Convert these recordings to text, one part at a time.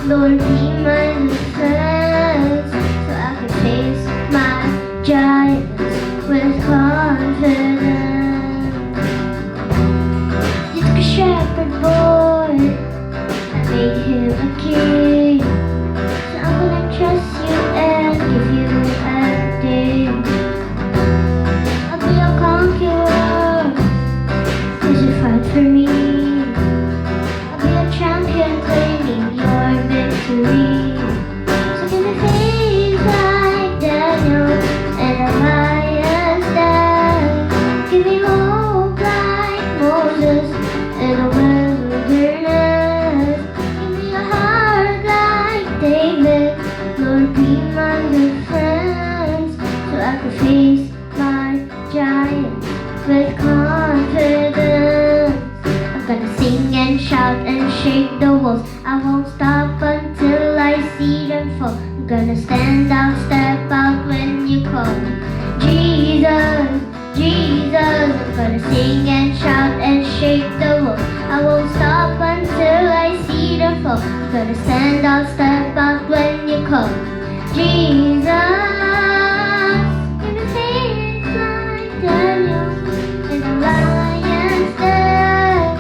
Lord, be my defense, so I can face my giants with confidence. Just a shepherd boy, I made him a king, so I'm gonna trust you and give you everything. I'll be a conqueror, 'cause you fight for me. I'll be a champion claiming your victory. So give me faith like Daniel and a lion's den. Give me hope like Moses in the wilderness. Give me a heart like David. Lord, be my defense, so I can face my giants with confidence. I'm gonna sing and shout and shake the walls. I won't stop until I see them fall. I'm gonna stand out, step out when you call me. Jesus, Jesus. I'm gonna sing and shout and shake the walls. I won't stop until I see them fall. I'm gonna stand out, step out when you call me. Jesus, give me faith like Daniel in the lion's den.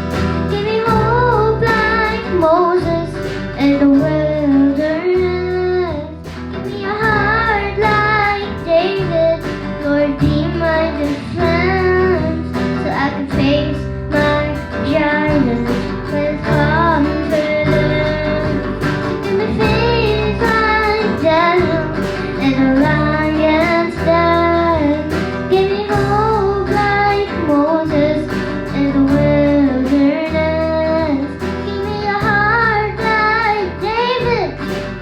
Give me hope like Moses in the wilderness. Give me a heart like David. Lord, be my defense, so I can face my giants with confidence. Give me faith like Daniel in the lion's den. Give me hope like Moses in the wilderness. Give me a heart like David.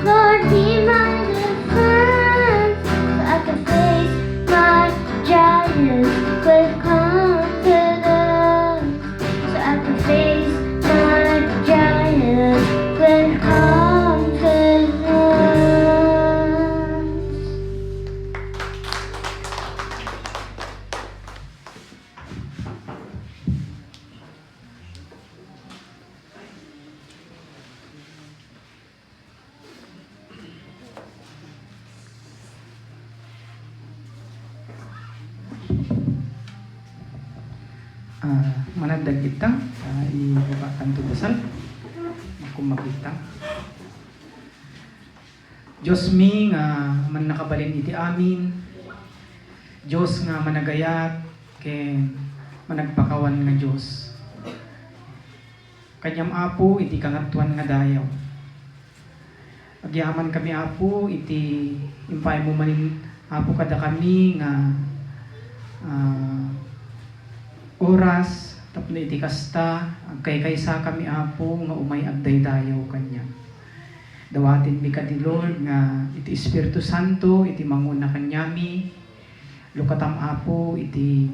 Lord, be my defense, so I can face my giants with confidence. So I can face my giants with confidence. Managdag kita ibabatan to dasal kung makita. Diyos mi nga man nakabalin iti amin. Diyos nga managayat ken managpakawan nga Diyos. Kanyam apo iti kangatuan nga dayaw. Agyaman kami apo iti impay mo manin apo kada kami nga oras tapno iti kasta agkay-kaysa kami apo nga umay agdaydayaw kanya. Dawatin mi kadi Lord nga iti Espiritu Santo iti manguna kanyami. Lukatam apo iti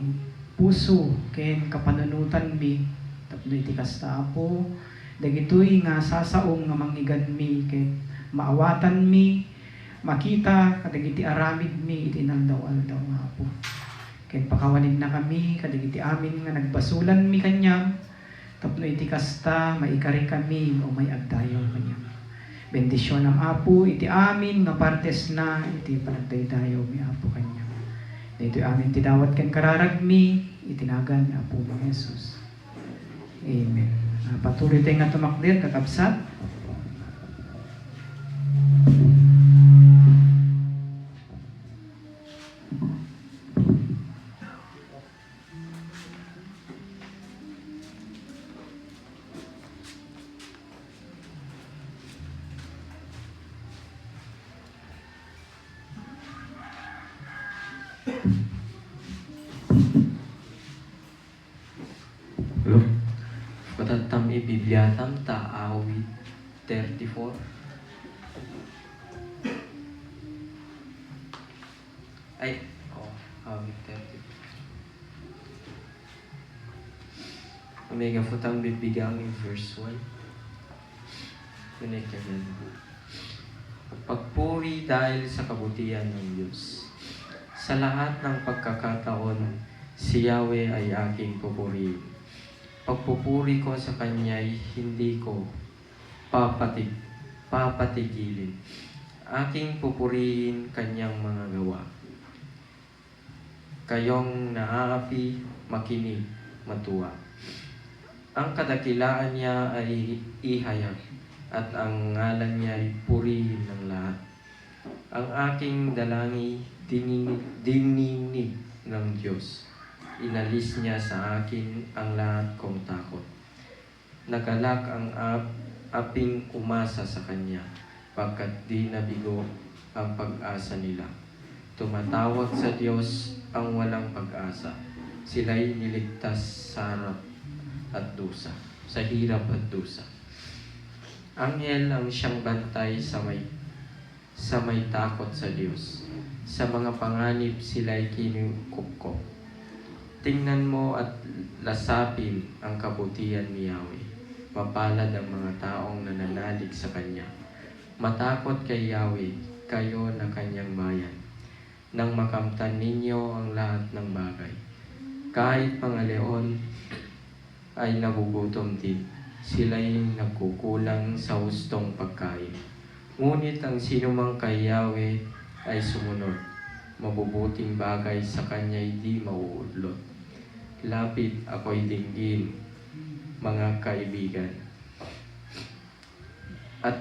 puso ken kapanunutan mi tapno iti kasta apo. Dagitoy nga sasaong nga manggigan mi ken maawatan mi makita kadagiti aramid mi iti naldaw-aldaw nga apo. Ken pakawanin na kami kadagiti amin nga nagbasulan mi kanyam tapno iti kasta maikari kami o may agdayaw kanyam. Bendisyon ng apo iti amin nga partes na iti panagdaydayaw mi apo kanyam. Dito amin tidawat ken kararagmi itinagan ni apo ng Jesus. Amen. Patuloy tayo nga tumakdir kakabsat. Hello? Patatam ibibyatam ta awit 34. Ay, awit 34. Omega futang bibigang in verse 1. Pinagkagan. Pagpuri dahil sa kabutihan ng Diyos. Sa lahat ng pagkakataon, si Yahweh ay aking pupurihin. Pagpupuri ko sa Kanya'y hindi ko papatigilin. Aking pupurihin kanyang mga gawa. Kayong naaapi, makinig, matuwa. Ang kadakilaan niya ay ihayag, at ang ngalan niya ay purihin ng lahat. Ang aking dalangin, dininig ng Diyos. Inalis niya sa akin ang lahat kong takot. Nagalak ang aping umasa sa Kanya, pagkat di nabigo ang pag-asa nila. Tumatawag sa Diyos ang walang pag-asa. Sila'y niligtas sa harap at dusa, sa hirap at dusa. Anghel ang siyang bantay sa may takot sa Diyos. Sa mga panganib sila'y kinukupkop. Tingnan mo at lasapin ang kabutihan ni Yahweh. Mapalad ang mga taong nananalig sa Kanya. Matakot kay Yahweh, kayo na Kanyang bayan, nang makamtan ninyo ang lahat ng bagay. Kahit mga leon ay nagugutom din, sila'y nagkukulang sa hustong pagkain. Ngunit ang sinumang kay Yahweh ay sumunod, mabubuting bagay sa Kanya'y di mauudlot. Lapit ako'y dinggin, mga kaibigan. At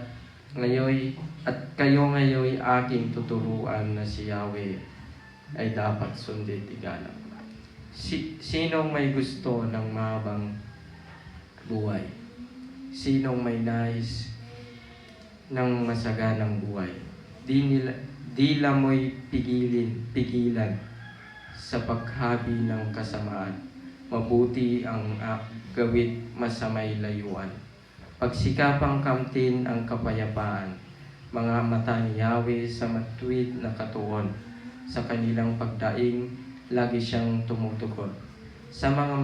kayo ngayoy aking tuturuan na si Yahweh ay dapat sundin igalang. Sinong may gusto ng mahabang buhay? Sinong may nais ng masaganang buhay? Di lamoy pigilan sa paghabi ng kasamaan. Mabuti ang gawit masamay layuan. Pagsikapang kamtin ang kapayapaan. Mga mata ni Yahweh sa matuwid na katuon. Sa kanilang pagdaing, lagi siyang tumutugon. Sa mga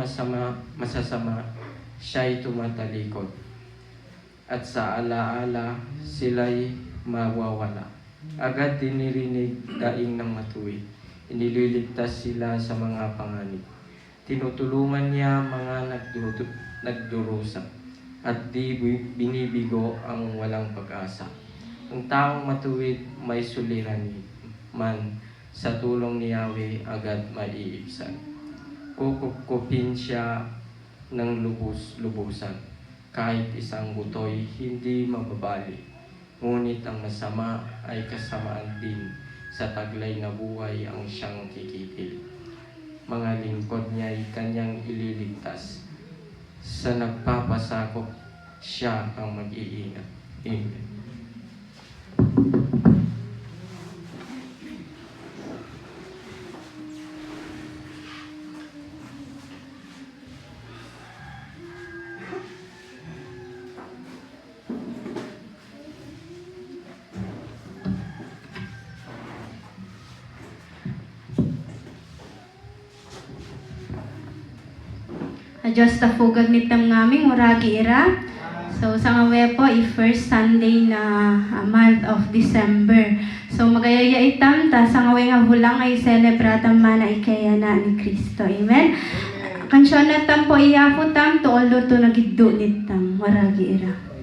masasama, siya'y tumatalikod. At sa alaala, sila'y mawawala. Agad dinirinig daing ng matuwid. Inililigtas sila sa mga panganib. Tinutulungan niya mga nagdurusa. At di binibigo ang walang pag-asa. Ang taong matuwid may suliranin man, sa tulong ni Yahweh agad maiibsan. Kukupkupin siya ng lubos-lubusan. Kahit isang butoy hindi mababali. Ngunit ang masama ay kasamaan din. Sa taglay na buhay ang siyang kikipil. Mga lingkod niya ay Kanyang ililigtas. Sa nagpapasakop, siya ang mag-iingat. Amen. Diyos tafugag nitam ngami muragi ira. So sa ngawe po first Sunday na month of December. So magayaya itam ta sa ngawe nga hulang ay celebratam mana ikaya na ni Kristo. Amen. Kansyon na tam po iyapo tam to all to nagiddo nitam muragi ira.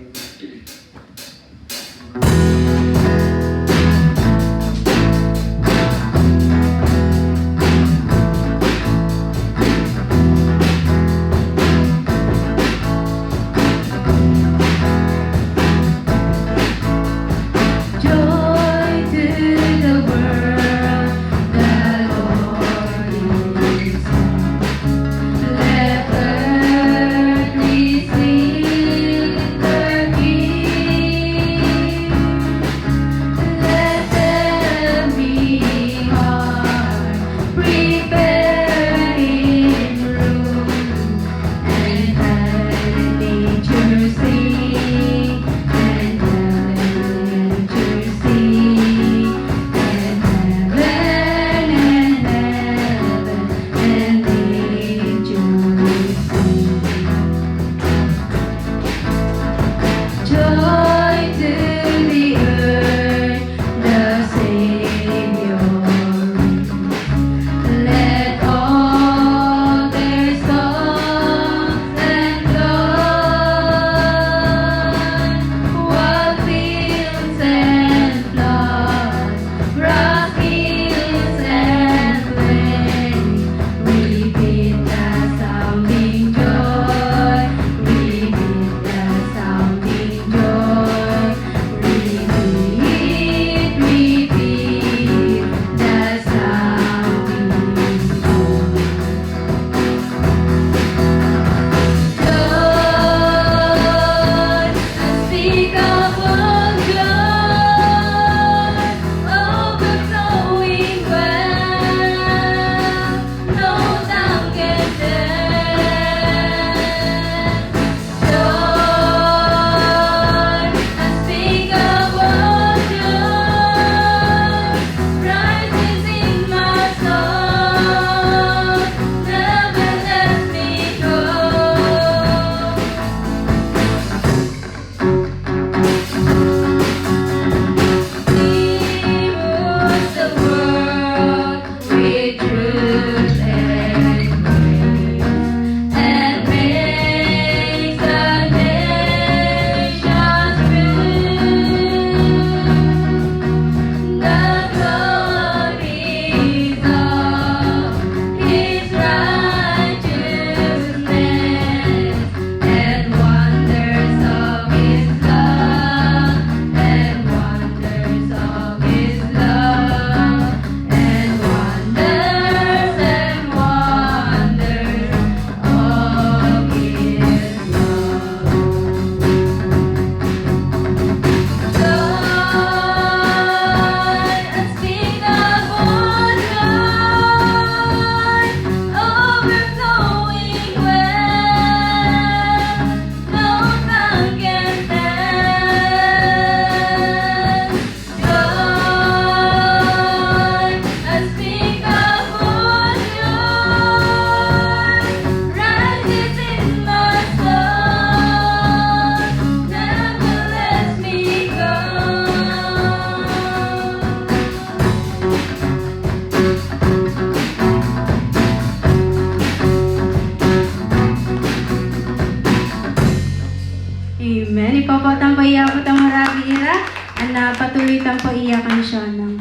Amen. Ipapatang pa iyabot ang maragi ira. Ana patuloy tang pa iyakan siya ng.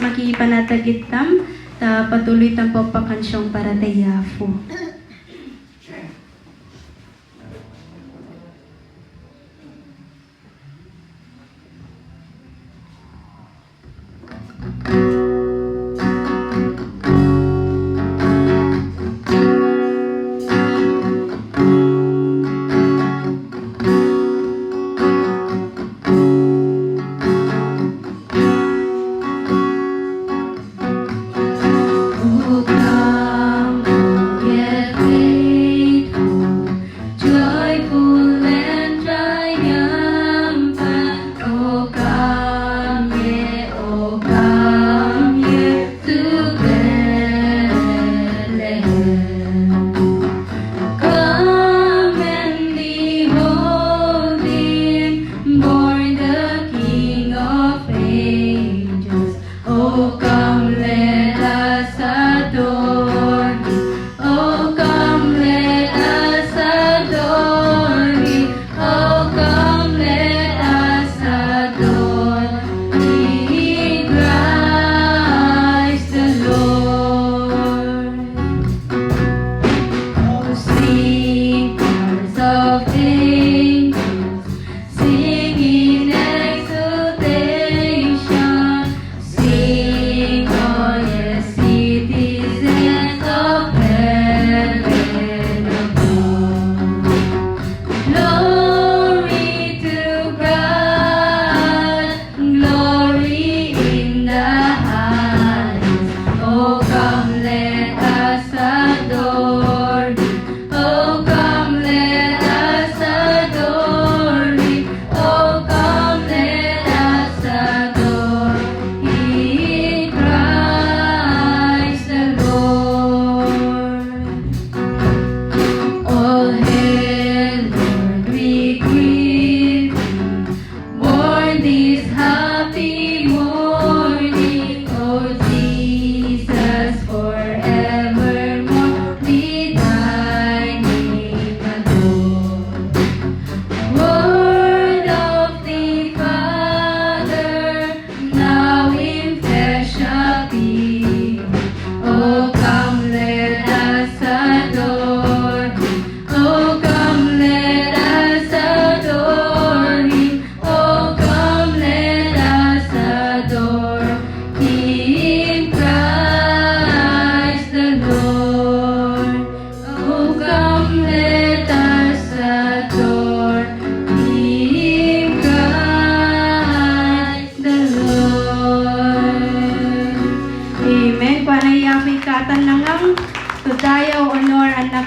Makipanatagitam ta patuloy tang papakansyong para tayafo. Oh, come, get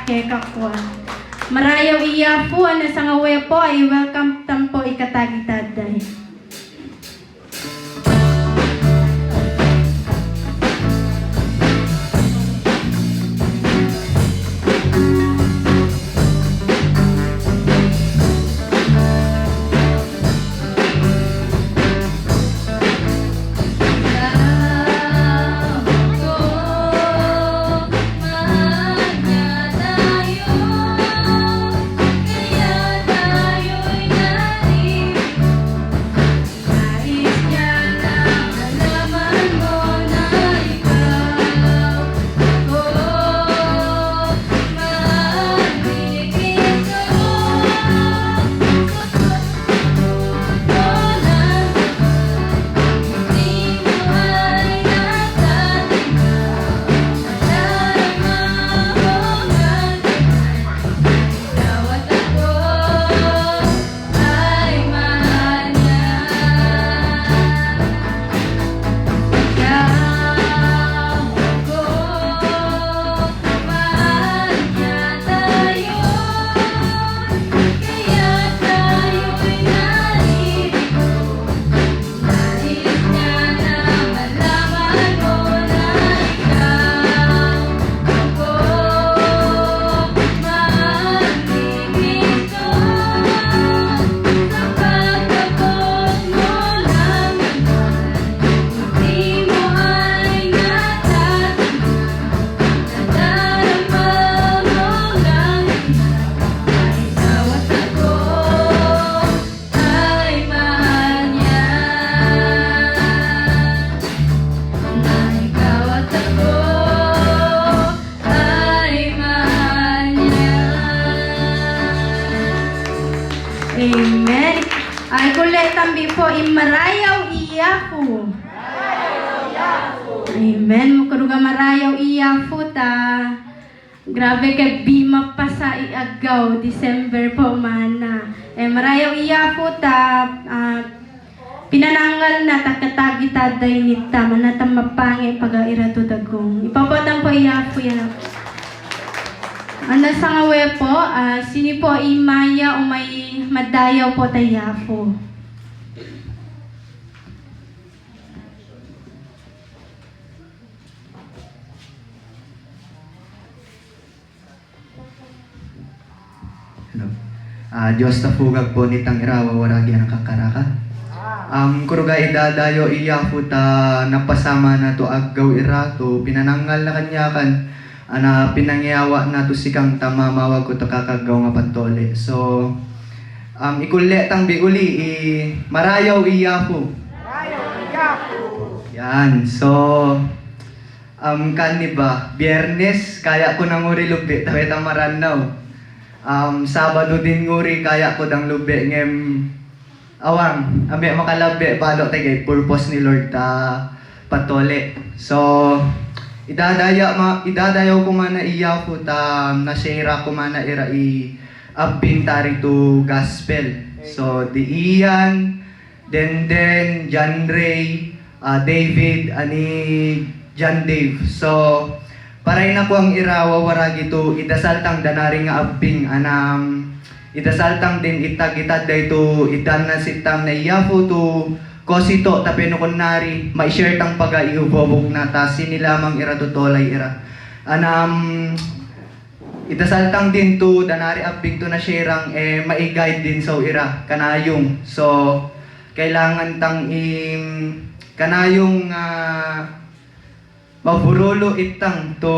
kekakwa. Marayaw iya po, ano sa nga po ay welcome tampo ikatagitaday. Amen. Ay kulit tambi po imarayaw iyaku. Amen. Mukuruga marayaw iyaku ta. Grabe kay bima pa sa iagaw December po mana. Marayaw iyaku ta. Pinanangal na takatagitaday nita manatang mapangi pag-airato dagong. Ipapatang po iyaku yan. Ano sa ngawe po, sini po imaya o may madayaw po tayafo. Hello. Diyos na fugag po nitang irawa waragi ang kakaraka. Kuruga idadayo iyafu ta napasama na to aggaw irato pinanangal na kanyakan ana pinangyawa na to sikang tamamawag ko to kakagaw nga pantole. So ikulle tang biuli marayaw iyafu. Yan. So kaniba Biyernes kaya ko nang uri lubi tawet ang maranaw. Sabado din nguri kaya ko dang lubi ngem awang ambi makalabi balo tay purpose ni Lord ta patole. So idadayaw ko man na iya ko ta na-share ko man na ira abintari to gospel. So di Ian, Denden, John Ray, David, ani John Dave. So paray na ko ang irawa waragi to idasaltang danari nga abbing anam idasaltang din itagitad dayto idan na sitam na iya ko to kosito tapeno kunari mai-share tang paga-iubobog na ta sinilamang ira tutolay ira anam itasaltang din to danari abbing to na sharang mai-guide din so ira kanayong. So kailangan tang kanayong maburulo itang to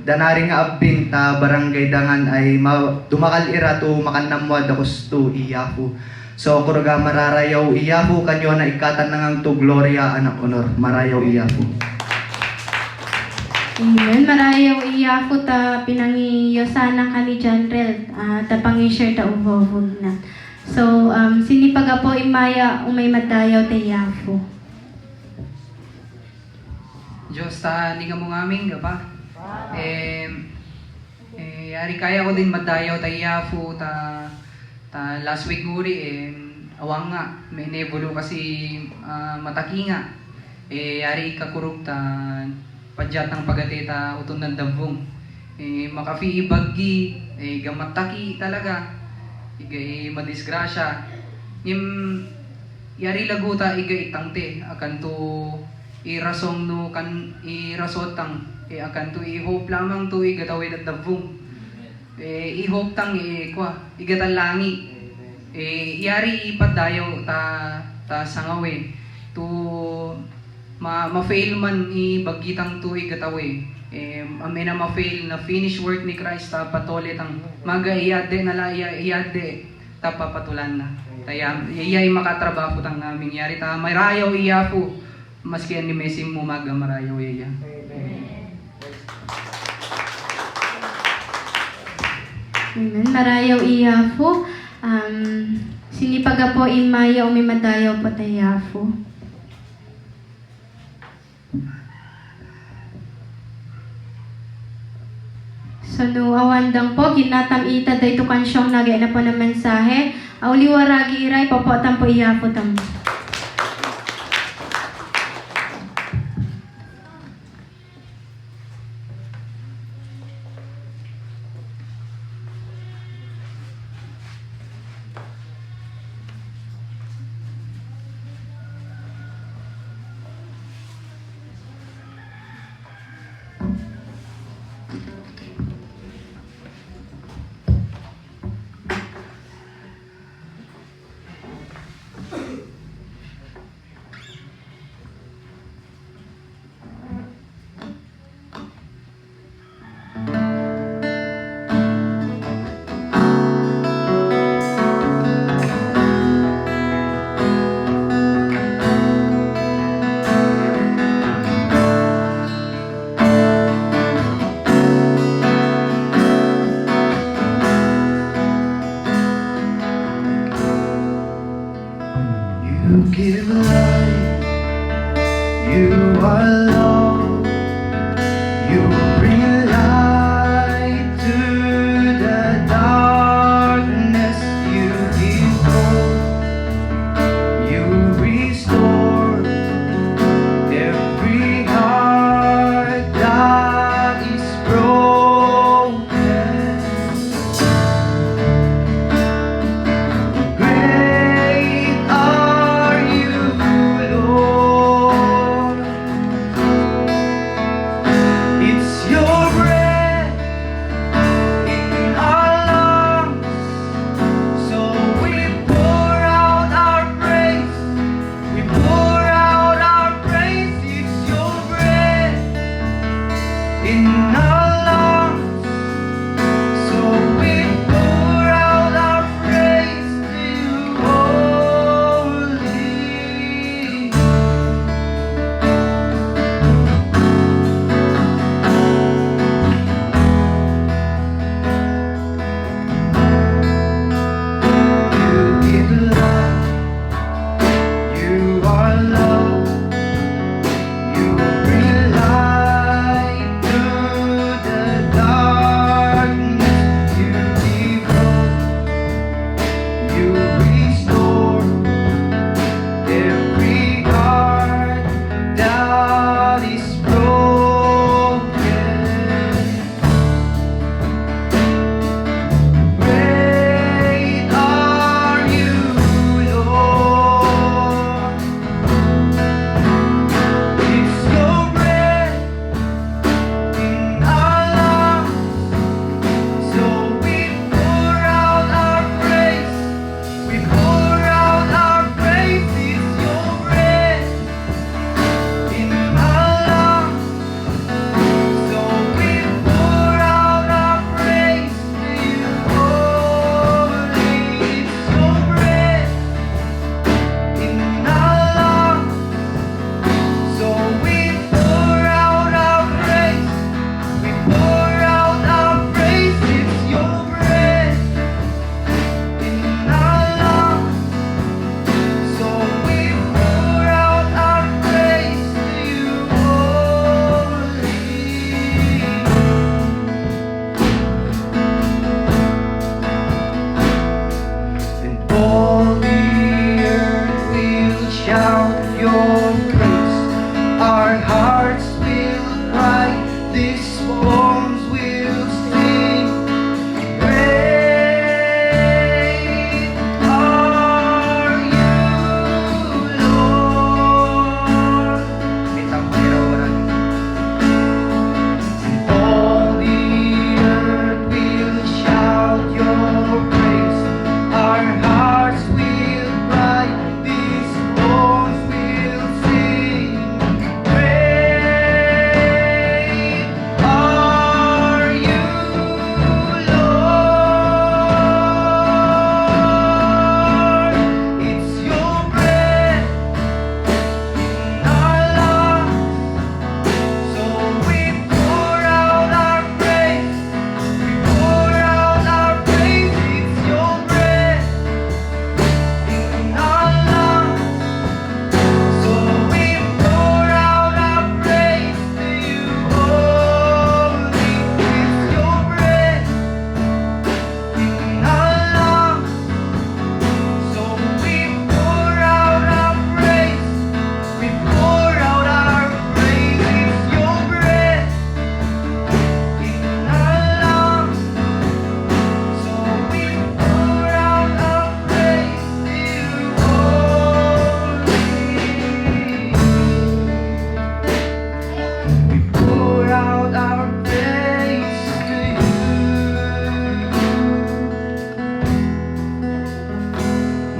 danari nga abbing ta barangay dangan ay dumakal ira to makanamwad akos to iyaku. So kuruga mararayaw iyaku kanyo na ikatan nangang to gloria anak honor marayaw iyaku. Amen. Marayaw iyaku ta pinangiyosana ka ni John Rel ta pang-share ta ubobog na. So sinipaga po imaya umay madayaw ta iyaku. Diyos ta ni mo ngaming gaba. Yari kaya ko din madayaw ta iyafu ta last week nguri awang nga may nebulo kasi matakinga yari ikakurog ta padyat ng pagatita uton ng dabong makafi ibaggi, gamataki talaga, madisgrasya. Yari laguta itangte, akan to irasong no kan irasotang, akan to i-hope lamang to igatawid at dabong. I-hope tang igatalangi. Yari ipadayo ta sangawe to ma-fail man bagitang to igatawe. Amena ma-fail na finish work ni Christ ta patolit ang magaiyade na iyade ta papatulan na. Kaya iyay makatrabaho tang naming yari ta marayaw iya po maski ni Messi mo marayaw iya. Amen. Marayaw iya po. Sinipaga po imaya umimadayaw po tayo po. So no awandang po ginatam ita dayto kansyong nagay na po na mensahe. Auliwaragi iray papotam po iya po tam.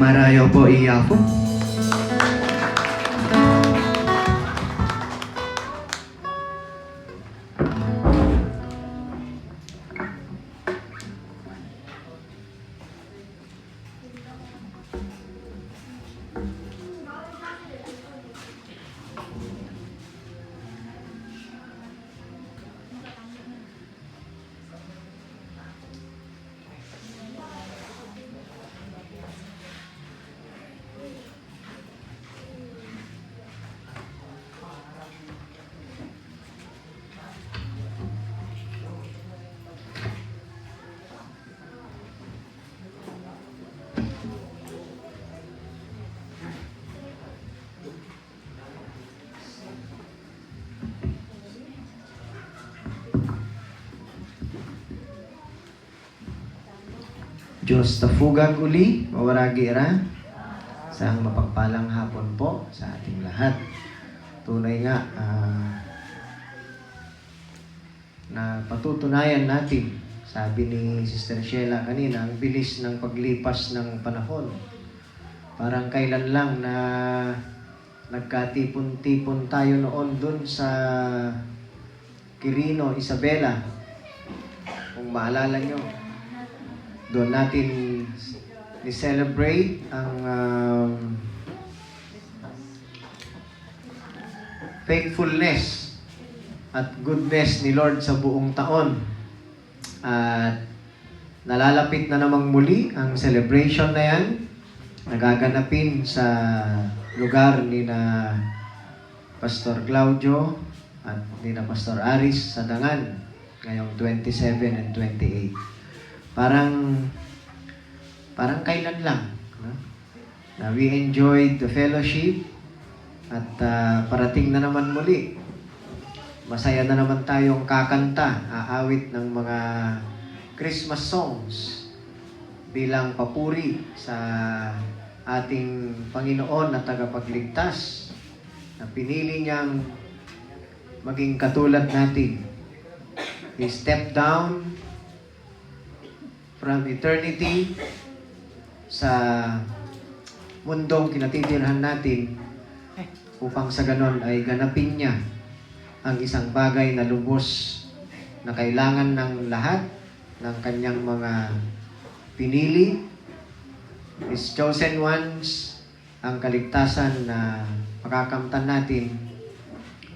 Marayo po iyafo. Diyos tafugang uli, mawaragi ra. Sa mapagpalang hapon po sa ating lahat. Tunay nga na patutunayan natin, sabi ni Sister Sheila kanina, ang bilis ng paglipas ng panahon. Parang kailan lang na nagkatipon-tipon tayo noon dun sa Quirino, Isabela. Kung maalala nyo, doon natin i-celebrate ang faithfulness at goodness ni Lord sa buong taon. At nalalapit na namang muli ang celebration na yan. Nagaganapin sa lugar ni na Pastor Claudio at ni na Pastor Aris sa Dangan ngayong 27 and 28. Parang kailan lang, no? Na we enjoyed the fellowship at parating na naman muli. Masaya na naman tayong kakanta, aawit ng mga Christmas songs bilang papuri sa ating Panginoon na tagapagligtas na pinili niyang maging katulad natin. He stepped down from eternity sa mundong kinatitirhan natin upang sa ganon ay ganapin niya ang isang bagay na lubos na kailangan ng lahat ng kanyang mga pinili, His chosen ones, ang kaligtasan na makakamtan natin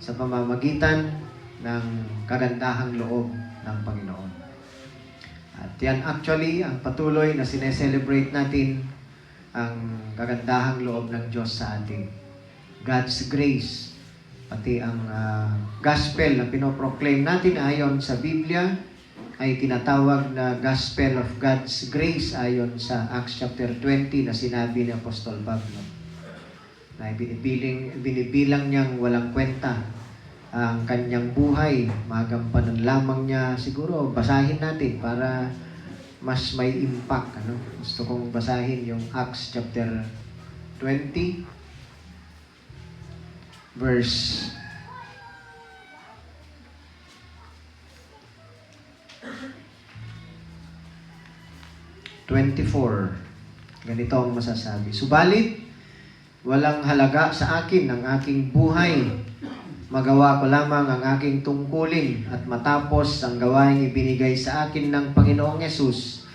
sa pamamagitan ng kagandahang loob ng Panginoon. At yan actually ang patuloy na sineselebrate natin, ang kagandahang loob ng Diyos sa atin. God's grace, pati ang gospel na pinoproclaim natin ayon sa Biblia ay tinatawag na gospel of God's grace ayon sa Acts chapter 20 na sinabi ni Apostol Pablo. Na binibilang niyang walang kwenta ang kanyang buhay, magampanan lamang niya. Siguro basahin natin para mas may impact. Gusto kong basahin yung Acts chapter 20 verse 24. Ganito ang masasabi. Subalit, walang halaga sa akin ang aking buhay. Magawa ko lamang ang aking tungkulin at matapos ang gawaing ibinigay sa akin ng Panginoong Yesus,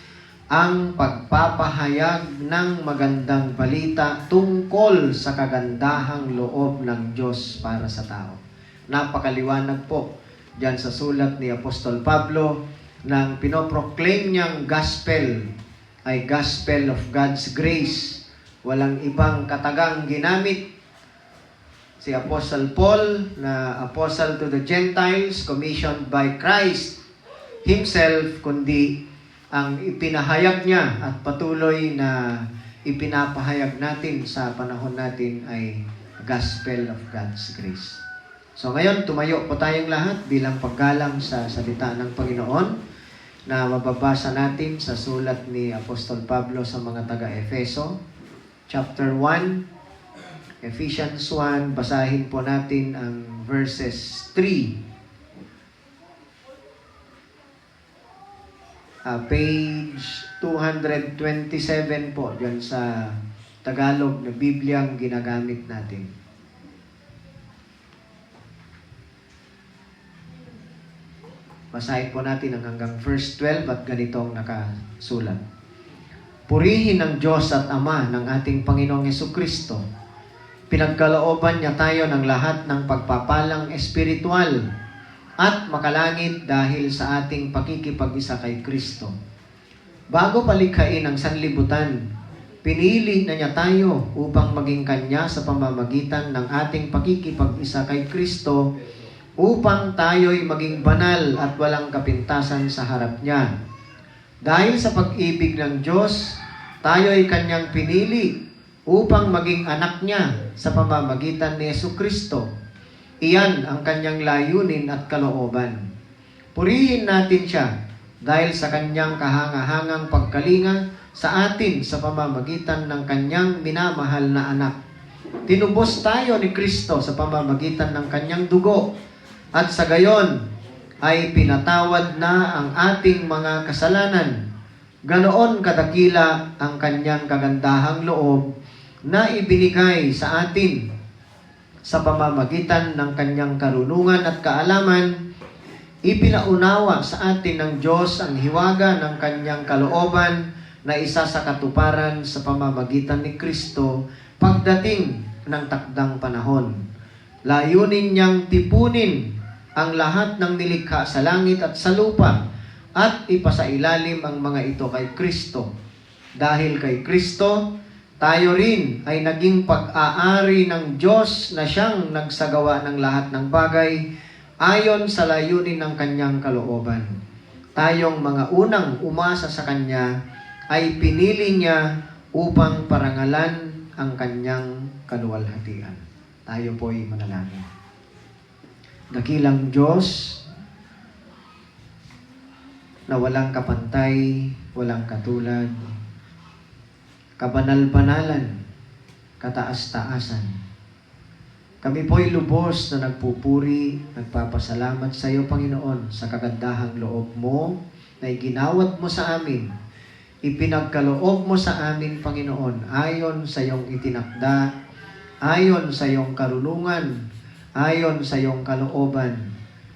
ang pagpapahayag ng magandang balita tungkol sa kagandahang loob ng Diyos para sa tao. Napakaliwanag po diyan sa sulat ni Apostol Pablo nang pinoproclaim niyang gospel ay gospel of God's grace. Walang ibang katagang ginamit si Apostle Paul na apostle to the Gentiles commissioned by Christ Himself, kundi ang ipinahayag niya at patuloy na ipinapahayag natin sa panahon natin ay gospel of God's grace. So ngayon, tumayo po tayong lahat bilang paggalang sa salita ng Panginoon na mababasa natin sa sulat ni Apostol Pablo sa mga taga-Efeso, chapter 1, Ephesians 1, basahin po natin ang verses 3. Page 227 po, dyan sa Tagalog na Biblia ang ginagamit natin. Basahin po natin ang hanggang verse 12 at ganito ang nakasulat. Purihin ang Diyos at Ama ng ating Panginoong Hesukristo. Pinagkalooban niya tayo ng lahat ng pagpapalang espiritual at makalangit dahil sa ating pakikipag-isa kay Kristo. Bago palikhain ang sanlibutan, pinili na niya tayo upang maging Kanya sa pamamagitan ng ating pakikipag-isa kay Kristo upang tayo'y maging banal at walang kapintasan sa harap niya. Dahil sa pag-ibig ng Diyos, tayo'y Kanyang pinili upang maging anak niya sa pamamagitan ni Jesucristo. Iyan ang Kanyang layunin at kalooban. Purihin natin siya dahil sa Kanyang kahangahangang pagkalinga sa atin sa pamamagitan ng Kanyang minamahal na anak. Tinubos tayo ni Kristo sa pamamagitan ng Kanyang dugo at sa gayon ay pinatawad na ang ating mga kasalanan. Ganoon kadakila ang Kanyang kagandahang loob na ibinigay sa atin sa pamamagitan ng Kanyang karunungan at kaalaman. Ipinaunawa sa atin ng Diyos ang hiwaga ng Kanyang kalooban na isa sa katuparan sa pamamagitan ni Kristo pagdating ng takdang panahon. Layunin niyang tipunin ang lahat ng nilikha sa langit at sa lupa at ipasailalim ang mga ito kay Kristo. Dahil kay Kristo, tayo rin ay naging pag-aari ng Diyos na siyang nagsagawa ng lahat ng bagay ayon sa layunin ng Kanyang kalooban. Tayong mga unang umasa sa Kanya ay pinili niya upang parangalan ang Kanyang kaluwalhatian. Tayo po'y manalangin. Dakilang Diyos na walang kapantay, walang katulad, kabanal-banalan, kataas-taasan. Kami po'y lubos na nagpupuri, nagpapasalamat sa iyo, Panginoon, sa kagandahang loob mo na iginawat mo sa amin. Ipinagkaloob mo sa amin, Panginoon, ayon sa iyong itinakda, ayon sa iyong karunungan, ayon sa iyong kalooban,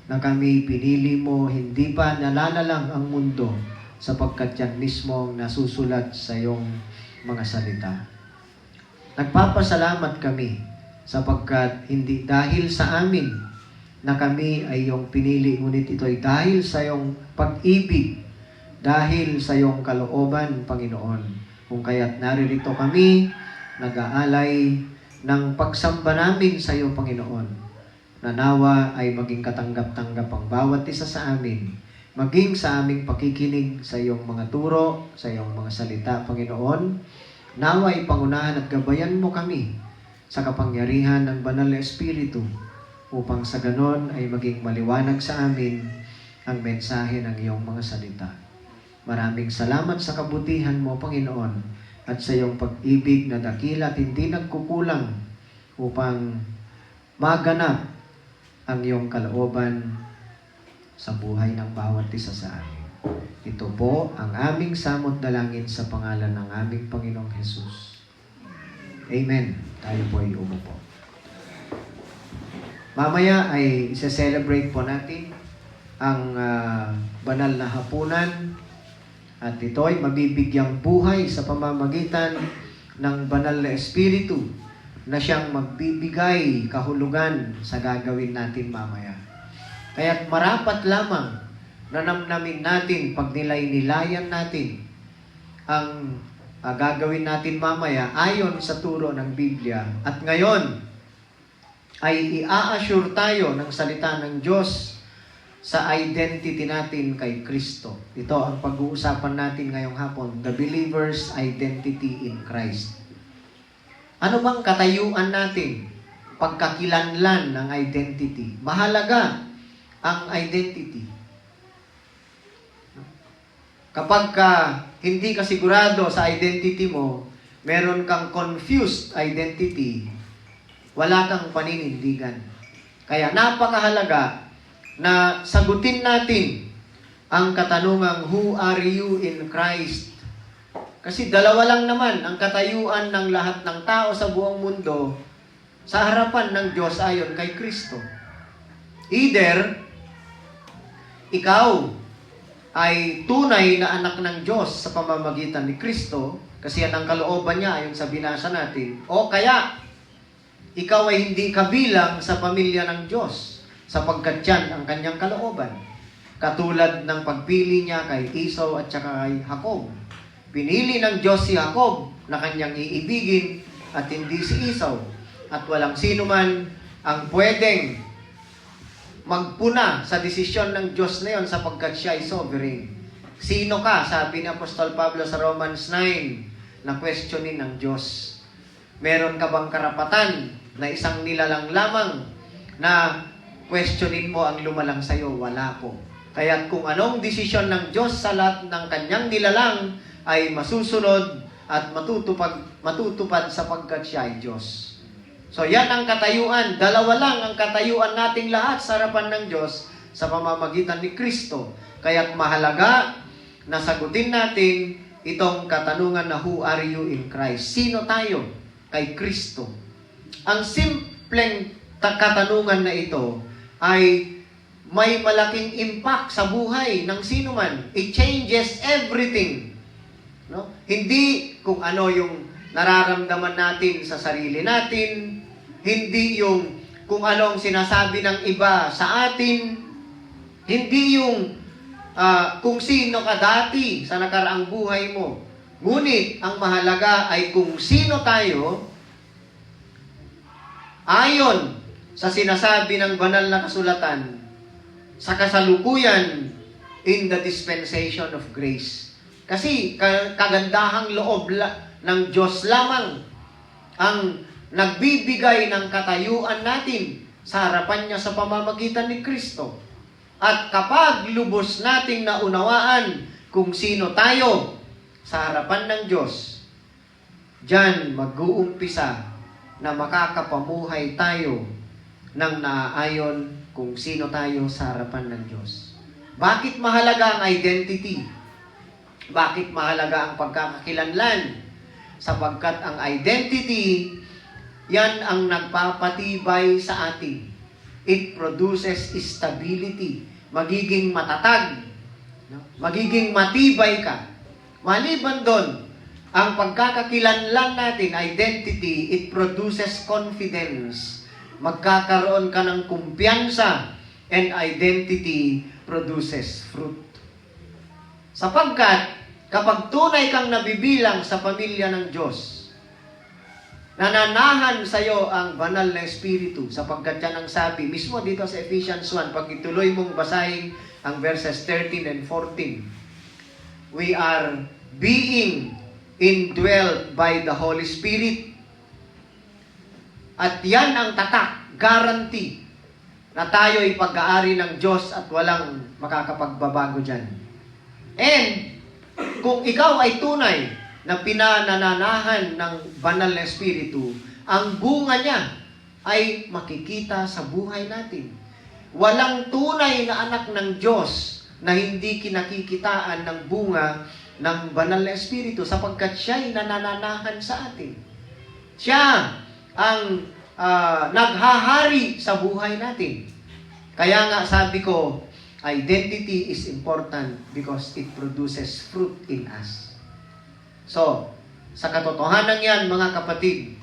na kami pinili mo, hindi pa nalalalang ang mundo sapagkat yan mismo ang nasusulat sa iyong mga salita. Nagpapasalamat kami sapagkat hindi dahil sa amin na kami ay iyong pinili, ngunit ito'y dahil sa iyong pag-ibig, dahil sa iyong kalooban, Panginoon. Kung kaya't naririto kami, nag-aalay ng pagsamba namin sa iyo, Panginoon. Nanawa ay maging katanggap-tanggap ang bawat isa sa amin, maging sa aming pakikinig sa iyong mga turo, sa iyong mga salita, Panginoon. Nawa ay pangunahan at gabayan mo kami sa kapangyarihan ng Banal na Espiritu upang sa ganon ay maging maliwanag sa amin ang mensahe ng iyong mga salita. Maraming salamat sa kabutihan mo, Panginoon, at sa iyong pag-ibig na dakila at hindi nagkukulang upang maganap ang iyong kalooban sa buhay ng bawat isa sa amin. Ito po ang aming samot dalangin sa pangalan ng aming Panginoong Jesus. Amen. Tayo po ay umupo. Mamaya ay isa-celebrate po natin ang banal na hapunan at ito ay mabibigyang buhay sa pamamagitan ng Banal na Espiritu na siyang magbibigay kahulugan sa gagawin natin mamaya. Kaya't marapat lamang na namnamin natin, pag nilay-nilayan natin ang gagawin natin mamaya ayon sa turo ng Biblia. At ngayon ay i-assure tayo ng salita ng Diyos sa identity natin kay Kristo. Ito ang pag-uusapan natin ngayong hapon, the believer's identity in Christ. Ano bang katayuan natin? Pagkakilanlan ng identity. Mahalaga ang identity. Kapag hindi ka sigurado sa identity mo, meron kang confused identity, wala kang paninindigan. Kaya napakahalaga na sagutin natin ang katanungang, who are you in Christ? Kasi dalawa lang naman ang katayuan ng lahat ng tao sa buong mundo sa harapan ng Diyos ayon kay Kristo. Either ikaw ay tunay na anak ng Diyos sa pamamagitan ni Kristo, kasi yan ang kalooban niya ayon sa binasa natin, o kaya ikaw ay hindi kabilang sa pamilya ng Diyos sapagkat yan ang kanyang kalooban. Katulad ng pagpili niya kay Esau at saka kay Jacob. Pinili ng Diyos si Jacob na kanyang iibigin at hindi si Esau. At walang sino man ang pwedeng magpuna sa desisyon ng Diyos na yon sapagkat siya ay sovereign. Sino ka? Sabi ni Apostol Pablo sa Romans 9 na questionin ng Diyos. Meron ka bang karapatan na isang nilalang lamang na questionin mo ang lumalang sa'yo? Wala po. Kaya kung anong desisyon ng Diyos sa lahat ng kanyang nilalang ay masusunod at matutupad sapagkat siya ay Diyos. So yan ang katayuan. Dalawa lang ang katayuan nating lahat sa harapan ng Diyos sa pamamagitan ni Kristo. Kaya't mahalaga na sagutin natin itong katanungan na who are you in Christ? Sino tayo kay Kristo? Ang simpleng katanungan na ito ay may malaking impact sa buhay ng sino man. It changes everything. No? Hindi kung ano yung nararamdaman natin sa sarili natin, hindi yung kung anong sinasabi ng iba sa atin, hindi yung kung sino ka dati sa nakaraang buhay mo. Ngunit ang mahalaga ay kung sino tayo ayon sa sinasabi ng banal na kasulatan sa kasalukuyan in the dispensation of grace. Kasi kagandahang loob ng Diyos lamang ang nagbibigay ng katayuan natin sa harapan niya sa pamamagitan ni Kristo. At kapag lubos nating naunawaan kung sino tayo sa harapan ng Diyos, diyan mag-uumpisa na makakapamuhay tayo ng naaayon kung sino tayo sa harapan ng Diyos. Bakit mahalaga ang identity? Bakit mahalaga ang pagkakakilanlan? Sapagkat ang identity, yan ang nagpapatibay sa atin. It produces stability. Magiging matatag. Magiging matibay ka. Maliban doon, ang pagkakakilanlan natin, identity, it produces confidence. Magkakaroon ka ng kumpiyansa, and identity produces fruit. Sapagkat, kapag tunay kang nabibilang sa pamilya ng Diyos, nananahan sa iyo ang banal na Espiritu, sapagkat yan ang sabi, mismo dito sa Ephesians 1, pag ituloy mong basahin ang verses 13 and 14, we are being indwelt by the Holy Spirit. At yan ang tatak, guarantee, na tayo ay pag-aari ng Diyos at walang makakapagbabago dyan. And, kung ikaw ay tunay na pinanananahan ng banal na Espiritu, ang bunga niya ay makikita sa buhay natin. Walang tunay na anak ng Diyos na hindi kinakikitaan ng bunga ng banal na Espiritu sapagkat siya ay nanananahan sa atin. Siya ang naghahari sa buhay natin. Kaya nga sabi ko, identity is important because it produces fruit in us. So, sa katotohanan yan, mga kapatid,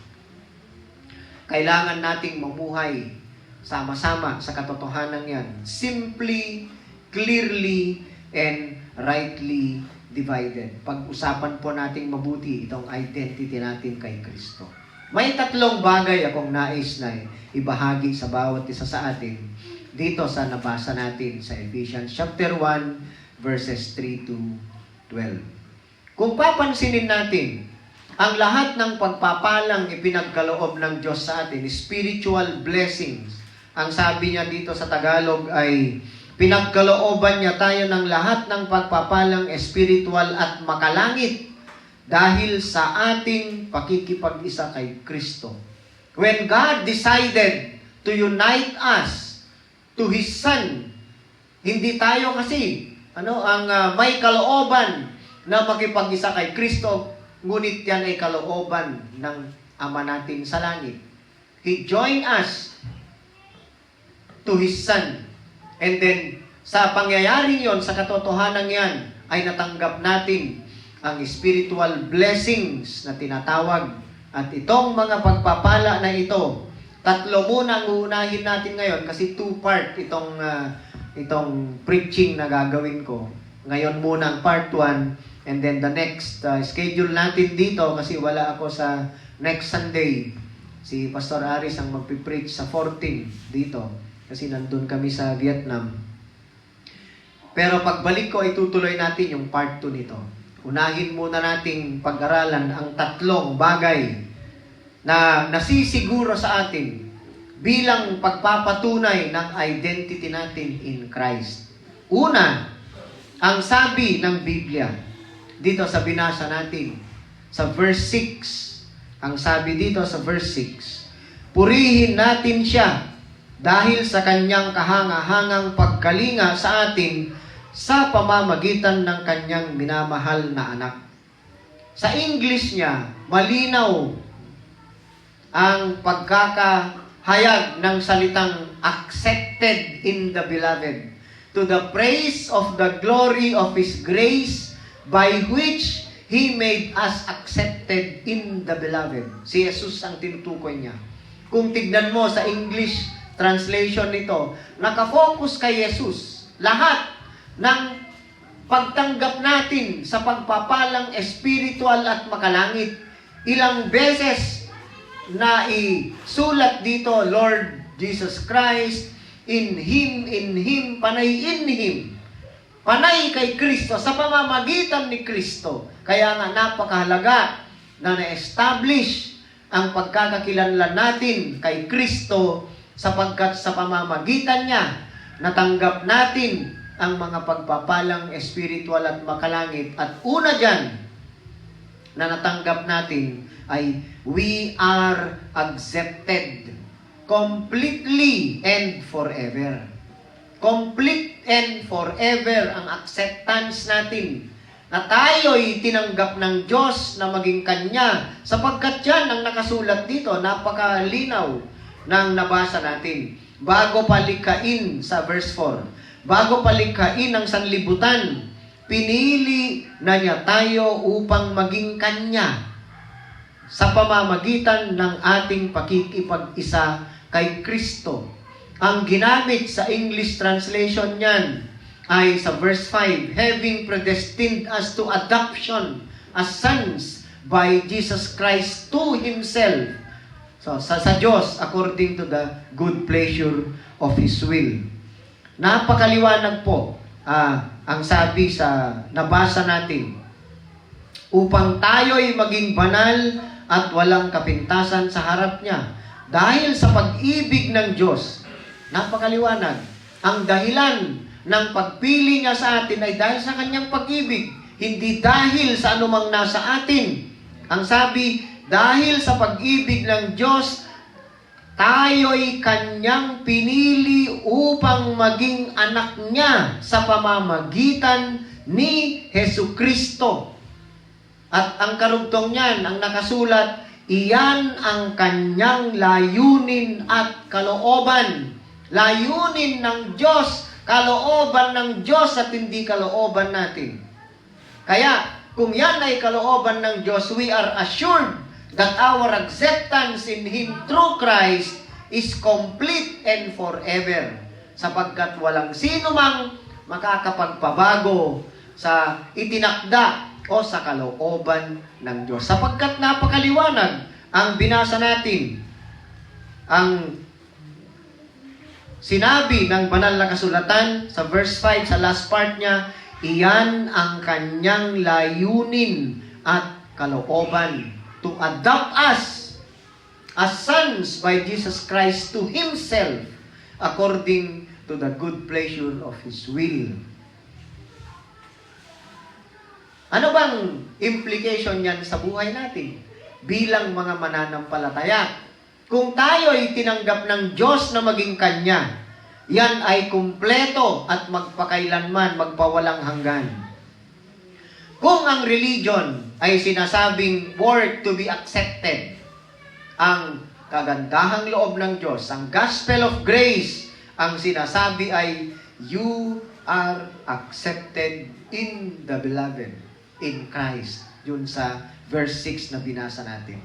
kailangan nating mamuhay sama-sama sa katotohanan yan. Simply, clearly, and rightly divided. Pag-usapan po nating mabuti itong identity natin kay Kristo. May tatlong bagay akong nais na ibahagi sa bawat isa sa atin dito sa nabasa natin sa Ephesians chapter 1 verses 3 to 12. Kung papansinin natin, ang lahat ng pagpapalang ipinagkaloob ng Diyos sa atin, spiritual blessings, ang sabi niya dito sa Tagalog ay pinagkalooban niya tayo ng lahat ng pagpapalang espiritual at makalangit dahil sa ating pakikipag-isa kay Kristo. When God decided to unite us to His Son, hindi tayo kasi ang may kalooban na makipag-isa kay Kristo, ngunit yan ay kalooban ng Ama natin sa langit. He joined us to His Son. And then, sa pangyayaring yon, sa katotohanan yan, ay natanggap natin ang spiritual blessings na tinatawag. At itong mga pagpapala na ito, tatlo muna ang uunahin natin ngayon kasi two-part itong preaching na gagawin ko. Ngayon muna ang part 1 and then the next schedule natin dito kasi wala ako sa next Sunday. Si Pastor Aris ang magpipreach sa 14 dito kasi nandun kami sa Vietnam. Pero pagbalik ko, itutuloy natin yung part 2 nito. Unahin muna nating pag-aralan ang tatlong bagay na nasisiguro sa atin bilang pagpapatunay ng identity natin in Christ. Una, ang sabi ng Biblia, dito sa binasa natin, sa verse 6, ang sabi dito sa verse 6, purihin natin siya dahil sa kanyang kahanga-hangang pagkalinga sa atin sa pamamagitan ng kanyang minamahal na anak. Sa English niya, malinaw ang pagkakahayag ng salitang accepted in the beloved, to the praise of the glory of His grace by which He made us accepted in the beloved. Si Jesus ang tinutukoy niya. Kung tignan mo sa English translation nito, nakafocus kay Jesus. Lahat ng pagtanggap natin sa pagpapalang espiritual at makalangit. Ilang beses na isulat dito, Lord Jesus Christ, in Him, panay in Him. Panay kay Kristo, sa pamamagitan ni Kristo. Kaya nga napakahalaga na na-establish ang pagkakakilanlan natin kay Kristo sapagkat sa pamamagitan niya, natanggap natin ang mga pagpapalang espiritual at makalangit. At una dyan na natanggap natin ay we are accepted completely and forever. Complete and forever ang acceptance natin na tayo'y tinanggap ng Diyos na maging Kanya sapagkat yan ang nakasulat dito, napakalinaw ng nabasa natin. Bago palikhain sa verse 4, bago palikhain ang sanlibutan, pinili na niya tayo upang maging Kanya sa pamamagitan ng ating pakikipag-isa kay Kristo. Ang ginamit sa English translation niyan ay sa verse 5, having predestined us to adoption as sons by Jesus Christ to Himself. So, sa Diyos, according to the good pleasure of His will. Napakaliwanag po ang sabi sa nabasa natin, upang tayo'y maging banal at walang kapintasan sa harap niya. Dahil sa pag-ibig ng Diyos, napakaliwanag. Ang dahilan ng pagpili niya sa atin ay dahil sa kanyang pag-ibig, hindi dahil sa anumang nasa atin. Ang sabi, dahil sa pag-ibig ng Diyos, tayo'y kanyang pinili upang maging anak niya sa pamamagitan ni Hesukristo. At ang karugtong niyan, ang nakasulat, iyan ang kanyang layunin at kalooban. Layunin ng Diyos, kalooban ng Diyos at hindi kalooban natin. Kaya, kung yan ay kalooban ng Diyos, we are assured that our acceptance in Him through Christ is complete and forever. Sapagkat walang sino mang makakapagpabago sa itinakda o sa kalooban ng Diyos. Sapagkat napakaliwanag ang binasa natin, ang sinabi ng banal na kasulatan sa verse 5, sa last part niya, iyan ang kanyang layunin at kalooban, to adopt us as sons by Jesus Christ to Himself according to the good pleasure of His will. Ano bang implication yan sa buhay natin bilang mga mananampalataya? Kung tayo ay tinanggap ng Diyos na maging Kanya, yan ay kumpleto at magpakailanman, magpawalang hanggan. Kung ang religion ay sinasabing work to be accepted, ang kagandahang loob ng Diyos, ang gospel of grace, ang sinasabi ay, you are accepted in the beloved, in Christ. Yun sa verse 6 na binasa natin.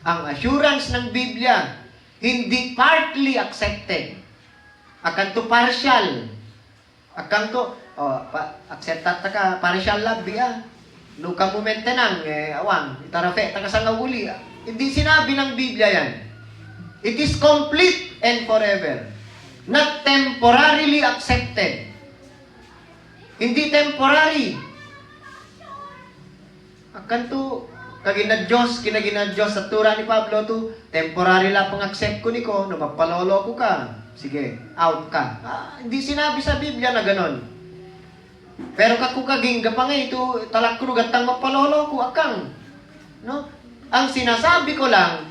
Ang assurance ng Biblia, hindi partly accepted. Akan to partial. Akan to, acceptat ka, partial love, biya. No ka momente nang, awang, itarafe, takasang uli. Hindi sinabi ng Biblia yan. It is complete and forever. Not temporarily accepted. Hindi temporary. Akan to, kinagina Diyos sa tura ni Pablo to, temporary lang pang accept ko niko, no magpalolo ko ka. Sige, out ka. Hindi sinabi sa Biblia na ganon. Pero kakukaging pa nga ito, talakro gatang magpalolo ko, akang. No? Ang sinasabi ko lang,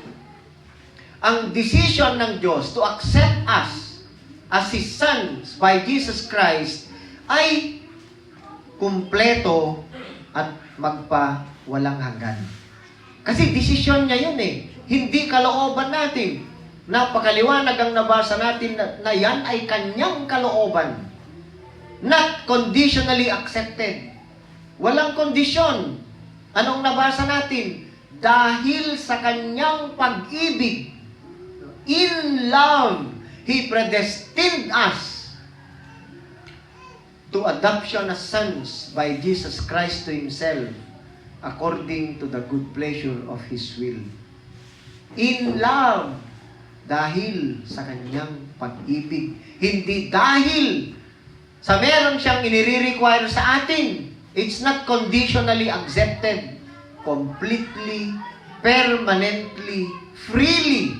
ang decision ng Diyos to accept us as His sons by Jesus Christ ay kumpleto at magpa-walang hanggan. Kasi desisyon niya yun eh. Hindi kalooban natin. Napakaliwanag ang nabasa natin na yan ay kanyang kalooban. Not conditionally accepted. Walang kondisyon. Anong nabasa natin? Dahil sa kanyang pag-ibig, in love, He predestined us to adoption as sons by Jesus Christ to Himself according to the good pleasure of His will. In love, dahil sa kanyang pag-ibig. Hindi dahil sa meron siyang inire-require sa atin. It's not conditionally accepted. Completely, permanently, freely.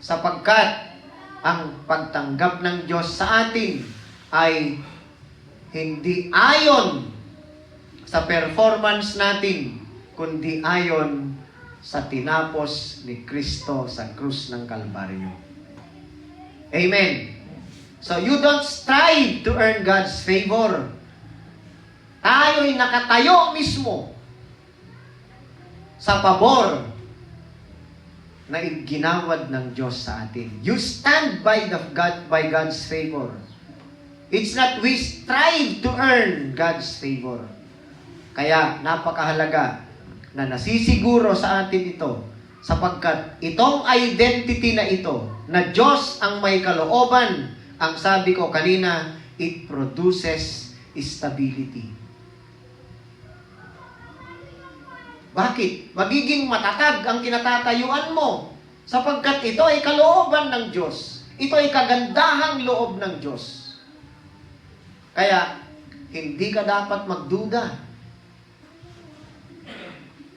Sapagkat ang pagtanggap ng Diyos sa atin ay hindi ayon sa performance natin, kundi ayon sa tinapos ni Kristo sa krus ng Kalbaryo. Amen. So you don't strive to earn God's favor. Tayo'y nakatayo mismo sa pabor na ginawad ng Diyos sa atin. You stand by God's favor. It's not we strive to earn God's favor. Kaya napakahalaga na nasisiguro sa atin ito sapagkat itong identity na ito na Diyos ang may kalooban, ang sabi ko kanina, it produces stability. Bakit? Magiging matatag ang kinatatayuan mo sapagkat ito ay kalooban ng Diyos. Ito ay kagandahang loob ng Diyos. Kaya, hindi ka dapat magduda.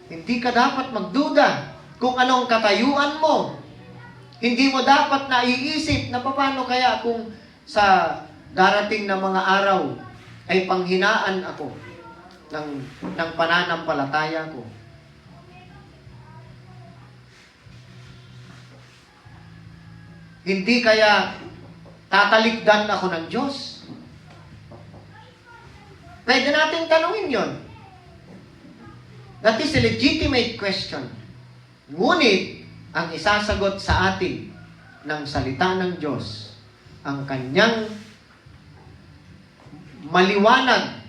Hindi ka dapat magduda kung anong katayuan mo. Hindi mo dapat naiisip na paano kaya kung sa darating na mga araw ay panghinaan ako ng pananampalataya ko. Hindi kaya tatalikdan ako ng Diyos? Pwede natin tanungin yon. That is a legitimate question. Ngunit, ang isasagot sa atin ng salita ng Diyos, ang kanyang maliwanag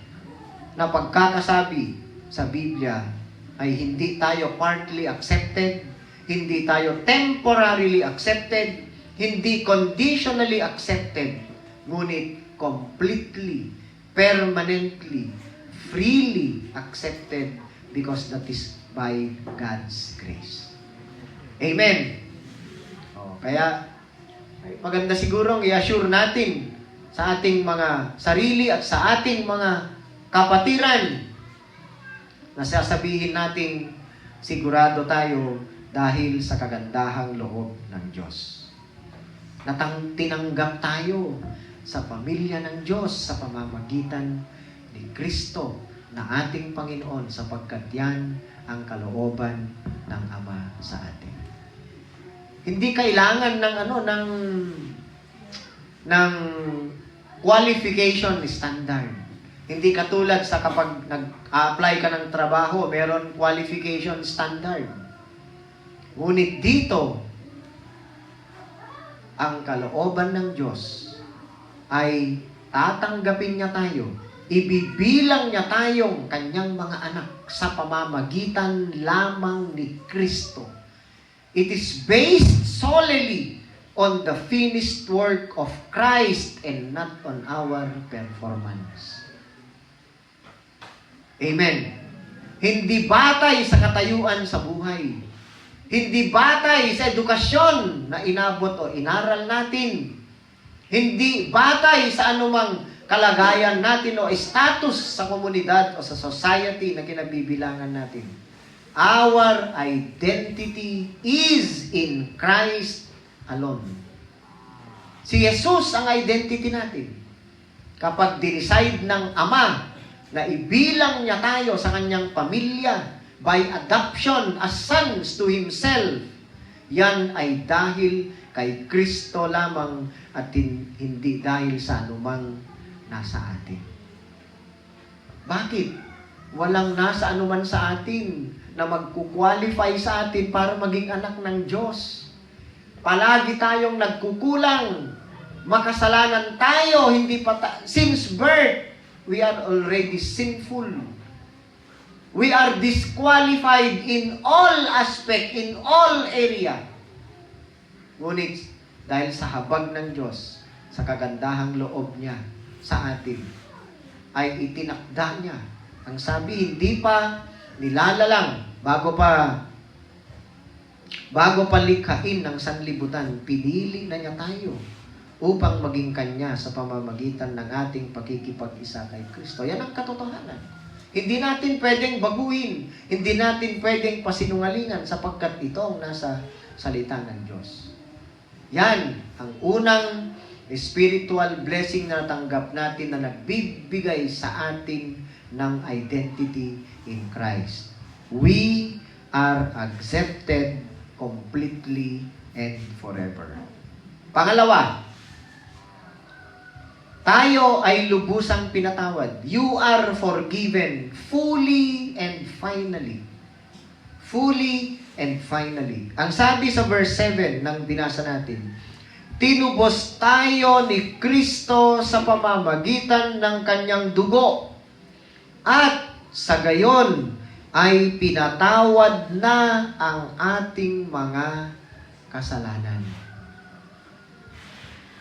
na pagkakasabi sa Biblia ay hindi tayo partly accepted, hindi tayo temporarily accepted, hindi conditionally accepted, ngunit completely, permanently, freely accepted because that is by God's grace. Amen. Kaya, maganda sigurong i-assure natin sa ating mga sarili at sa ating mga kapatiran na sasabihin natin, sigurado tayo dahil sa kagandahang loob ng Diyos. Tinanggap tayo sa pamilya ng Diyos sa pamamagitan ni Kristo na ating Panginoon sapagkat yan ang kalooban ng Ama sa atin. Hindi kailangan ng qualification standard. Hindi katulad sa kapag nag-apply ka ng trabaho, meron qualification standard. Ngunit dito, ang kalooban ng Diyos ay tatanggapin niya tayo. Ibibilang niya tayong kanyang mga anak sa pamamagitan lamang ni Kristo. It is based solely on the finished work of Christ and not on our performance. Amen. Hindi batay sa katayuan sa buhay. Hindi batay sa edukasyon na inabot o inaral natin. Hindi batay sa anumang kalagayan natin o status sa komunidad o sa society na kinabibilangan natin. Our identity is in Christ alone. Si Jesus ang identity natin. Kapag decide ng Ama na ibilang niya tayo sa kanyang pamilya by adoption as sons to Himself, yan ay dahil kay Kristo lamang at hindi dahil sa anumang nasa atin. Bakit? Walang nasa anuman sa atin na magkukwalify sa atin para maging anak ng Diyos. Palagi tayong nagkukulang. Makasalanan tayo, since birth, we are already sinful. We are disqualified in all aspect, in all area. Ngunit, dahil sa habag ng Diyos, sa kagandahang loob niya sa atin, ay itinakda niya. Ang sabi, hindi pa nilalalang, bago pa likhain ng sanlibutan, pinili na niya tayo upang maging Kanya sa pamamagitan ng ating pakikipag-isa kay Kristo. Yan ang katotohanan. Hindi natin pwedeng baguhin. Hindi natin pwedeng pasinungalingan sapagkat ito ang nasa salita ng Diyos. Yan ang unang spiritual blessing na natanggap natin na nagbibigay sa atin ng identity in Christ. We are accepted completely and forever. Pangalawa, tayo ay lubusang pinatawad. You are forgiven fully and finally. Fully and finally. Ang sabi sa verse 7 ng binasa natin, tinubos tayo ni Kristo sa pamamagitan ng kanyang dugo. At sa gayon ay pinatawad na ang ating mga kasalanan.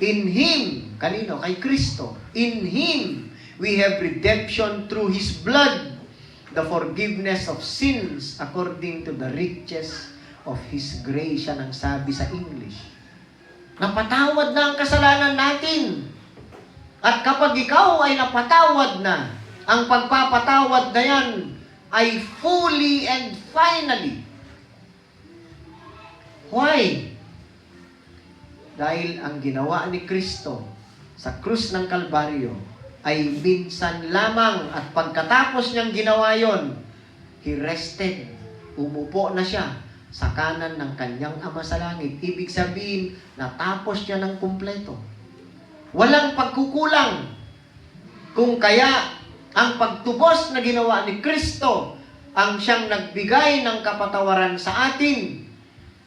In Him, kanino? Kay Kristo. In Him, we have redemption through His blood, the forgiveness of sins according to the riches of His grace. Yan ang sabi sa English. Napatawad na ang kasalanan natin. At kapag ikaw ay napatawad na, ang pagpapatawad na yan ay fully and finally. Why? Dahil ang ginawa ni Kristo sa krus ng Kalbaryo ay minsan lamang at pagkatapos niyang ginawa yon, He rested. Umupo na siya sa kanan ng kanyang Ama sa langit. Ibig sabihin, natapos niya ng kumpleto. Walang pagkukulang. Kung kaya, ang pagtubos na ginawa ni Kristo ang siyang nagbigay ng kapatawaran sa atin.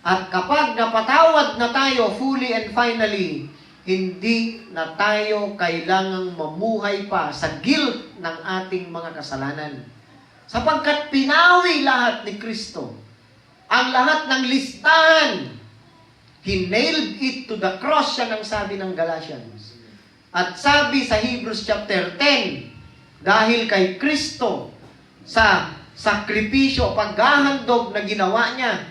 At kapag napatawad na tayo fully and finally, hindi na tayo kailangang mamuhay pa sa guilt ng ating mga kasalanan. Sapagkat pinawi lahat ni Kristo. Ang lahat ng listahan, He nailed it to the cross, yan ang sabi ng Galatians. At sabi sa Hebrews chapter 10, dahil kay Kristo, sa sakripisyo, paghahandog na ginawa niya,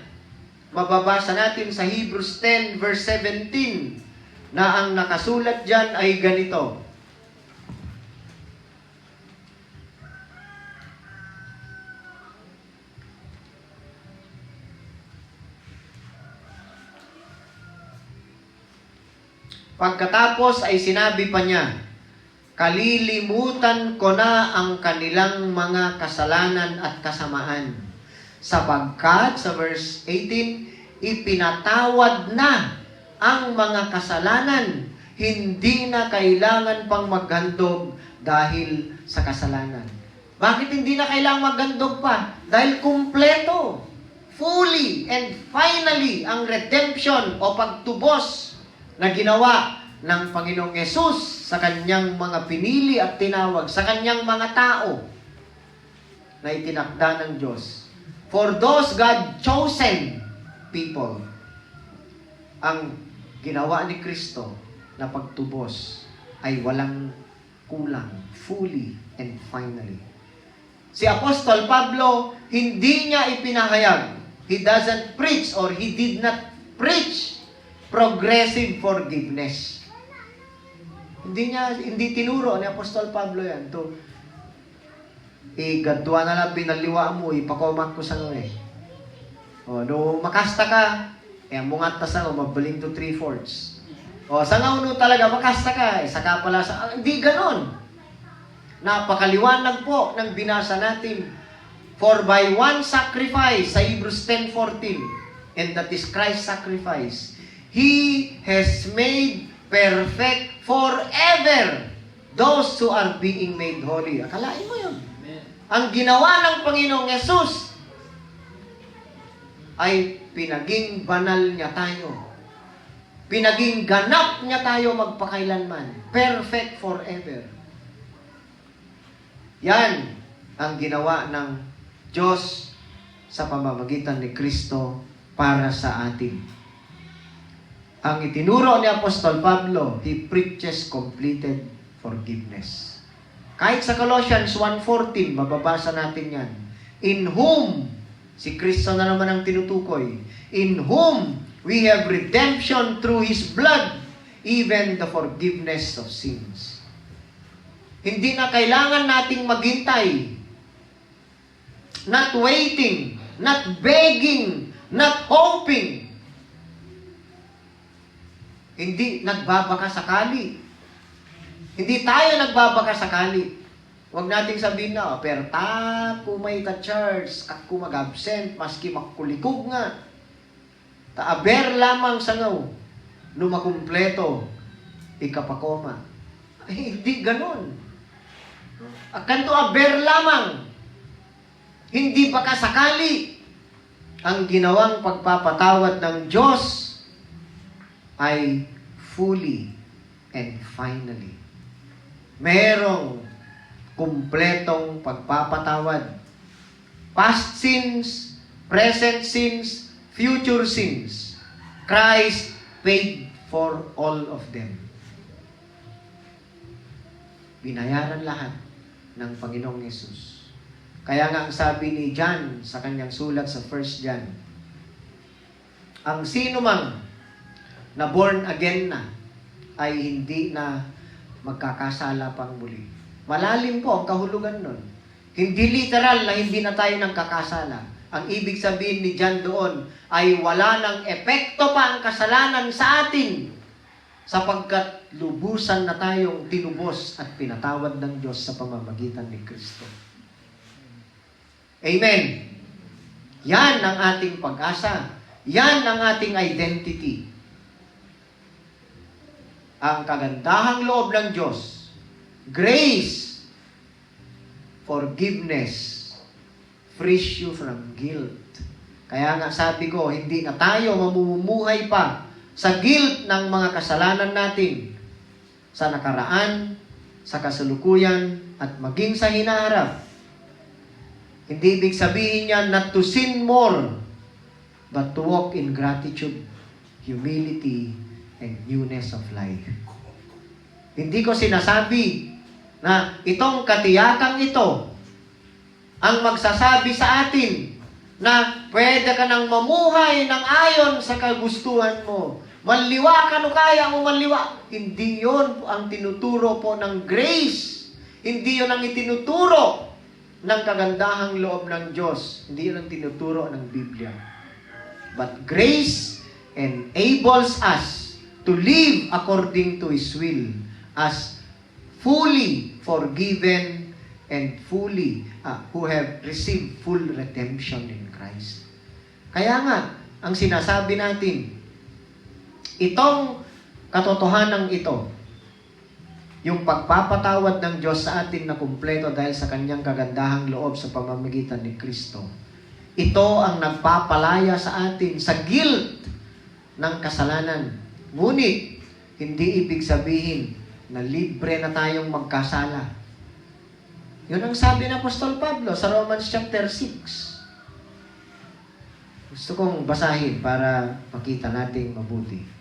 mababasa natin sa Hebrews 10 verse 17, na ang nakasulat dyan ay ganito. Pagkatapos ay sinabi pa niya, kalilimutan ko na ang kanilang mga kasalanan at kasamaan. Sapagkat, sa verse 18, ipinatawad na ang mga kasalanan, hindi na kailangan pang maghandog dahil sa kasalanan. Bakit hindi na kailangang magandog pa? Dahil kumpleto, fully and finally ang redemption o pagtubos na ginawa ng Panginoong Yesus sa kanyang mga pinili at tinawag, sa kanyang mga tao na itinakda ng Diyos. For those God-chosen people, ang ginawa ni Kristo na pagtubos ay walang kulang, fully and finally. Si Apostol Pablo, hindi niya ipinahayag. He doesn't preach or he did not preach progressive forgiveness. Hindi tinuro ni Apostol Pablo yan. Gadwa na lang binaliwa mo, ipakomat ko sa ngayon. No makasta ka, mungat ta sa mabaling to 3/4. Sa ngauno talaga, makasta ka, saka pala sa... Hindi ganon. Napakaliwanag po ng binasa natin. For by one sacrifice, sa Hebrews 10:14, and that is Christ's sacrifice, He has made perfect forever those who are being made holy. Akalain mo yun. Ang ginawa ng Panginoong Yesus ay pinaging banal niya tayo. Pinaging ganap niya tayo magpakailanman. Perfect forever. Yan ang ginawa ng Diyos sa pamamagitan ni Kristo para sa atin. Ang itinuro ni Apostol Pablo, he preaches completed forgiveness. Kahit sa Colossians 1:14, mababasa natin yan. In whom, si Kristo na naman ang tinutukoy, in whom we have redemption through His blood, even the forgiveness of sins. Hindi na kailangan nating maghintay. Not waiting, not begging, not hoping. Hindi nagbabaka sakali. Hindi tayo nagbabaka sakali. Huwag nating sabihin na, perta, kumay ta church, ako mag-absent, maski makulikog nga. Taaber lamang sangaw, numakumpleto, ikapakoma. Hindi ganon. Kanto aber lamang, hindi baka sakali. Ang ginawang pagpapatawad ng Diyos ay fully and finally. Merong kumpletong pagpapatawad. Past sins, present sins, future sins. Christ paid for all of them. Binayaran lahat ng Panginoong Yesus. Kaya nga ang sabi ni John sa kanyang sulat sa 1 John, ang sino mang na born again na ay hindi na magkakasala pang muli. Malalim po ang kahulugan nun. Hindi literal na hindi na tayo nagkakasala. Ang ibig sabihin ni John doon ay wala ng epekto pa ang kasalanan sa atin sapagkat lubusan na tayong tinubos at pinatawad ng Diyos sa pamamagitan ni Kristo. Amen. Yan ang ating pag-asa. Yan ang ating identity. Ang kagandahang loob ng Diyos, grace, forgiveness, frees you from guilt. Kaya nga sabi ko, hindi na tayo mamumuhay pa sa guilt ng mga kasalanan natin sa nakaraan, sa kasalukuyan, at maging sa hinaharap. Hindi ibig sabihin niya not to sin more, but to walk in gratitude, humility, and newness of life. Hindi ko sinasabi na itong katiyakang ito ang magsasabi sa atin na pwede ka nang mamuhay ng ayon sa kagustuhan mo. Manliwa ka no kaya mo manliwa. Hindi yon ang tinuturo po ng grace. Hindi yon ang itinuturo ng kagandahang loob ng Diyos. Hindi yon ang tinuturo ng Biblia. But grace enables us to live according to His will as fully forgiven and fully who have received full redemption in Christ. Kaya nga, ang sinasabi natin, itong katotohanan ito, Yung pagpapatawad ng Diyos sa atin na kumpleto dahil sa kanyang kagandahang loob sa pamamagitan ni Kristo. Ito ang nagpapalaya sa atin sa guilt ng kasalanan. Ngunit, hindi ibig sabihin na libre na tayong magkasala. Yun ang sabi ng Apostol Pablo sa Romans chapter 6. Gusto kong basahin para makita nating mabuti.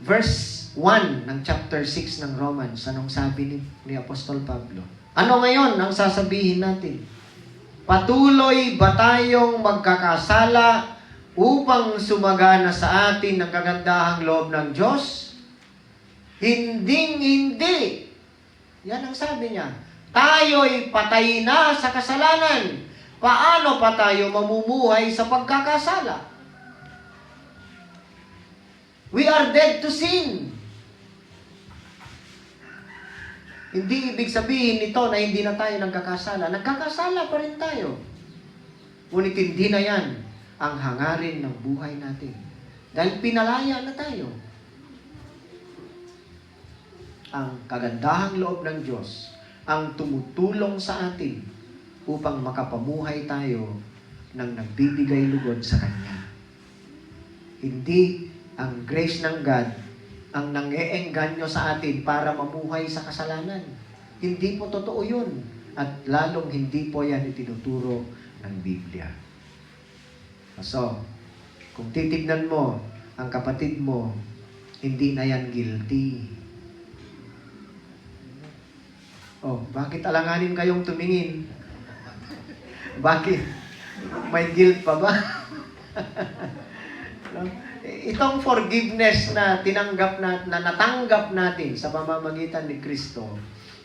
Verse 1 ng chapter 6 ng Romans, anong sabi ni Apostol Pablo? Ano ngayon ang sasabihin natin? Patuloy ba tayong magkakasala upang sumagana sa atin ang kagandahang loob ng Diyos? Hinding-hindi. Yan ang sabi niya. Tayo'y patay na sa kasalanan. Paano pa tayo mamumuhay sa pagkakasala? We are dead to sin. Hindi ibig sabihin nito na hindi na tayo nagkakasala. Nagkakasala pa rin tayo. Ngunit hindi na yan ang hangarin ng buhay natin. Dahil pinalaya na tayo. Ang kagandahang loob ng Diyos ang tumutulong sa atin upang makapamuhay tayo ng nagbibigay lugod sa Kanya. Hindi ang grace ng God ang nang-eengganyo sa atin para mamuhay sa kasalanan. Hindi po totoo yun. At lalong hindi po yan itinuturo ng Biblia. So, kung titignan mo ang kapatid mo, hindi na yan guilty. Oh, bakit alanganin kayong tumingin? Bakit? May guilt pa ba? No? Itong forgiveness na natanggap natin sa pamamagitan ni Kristo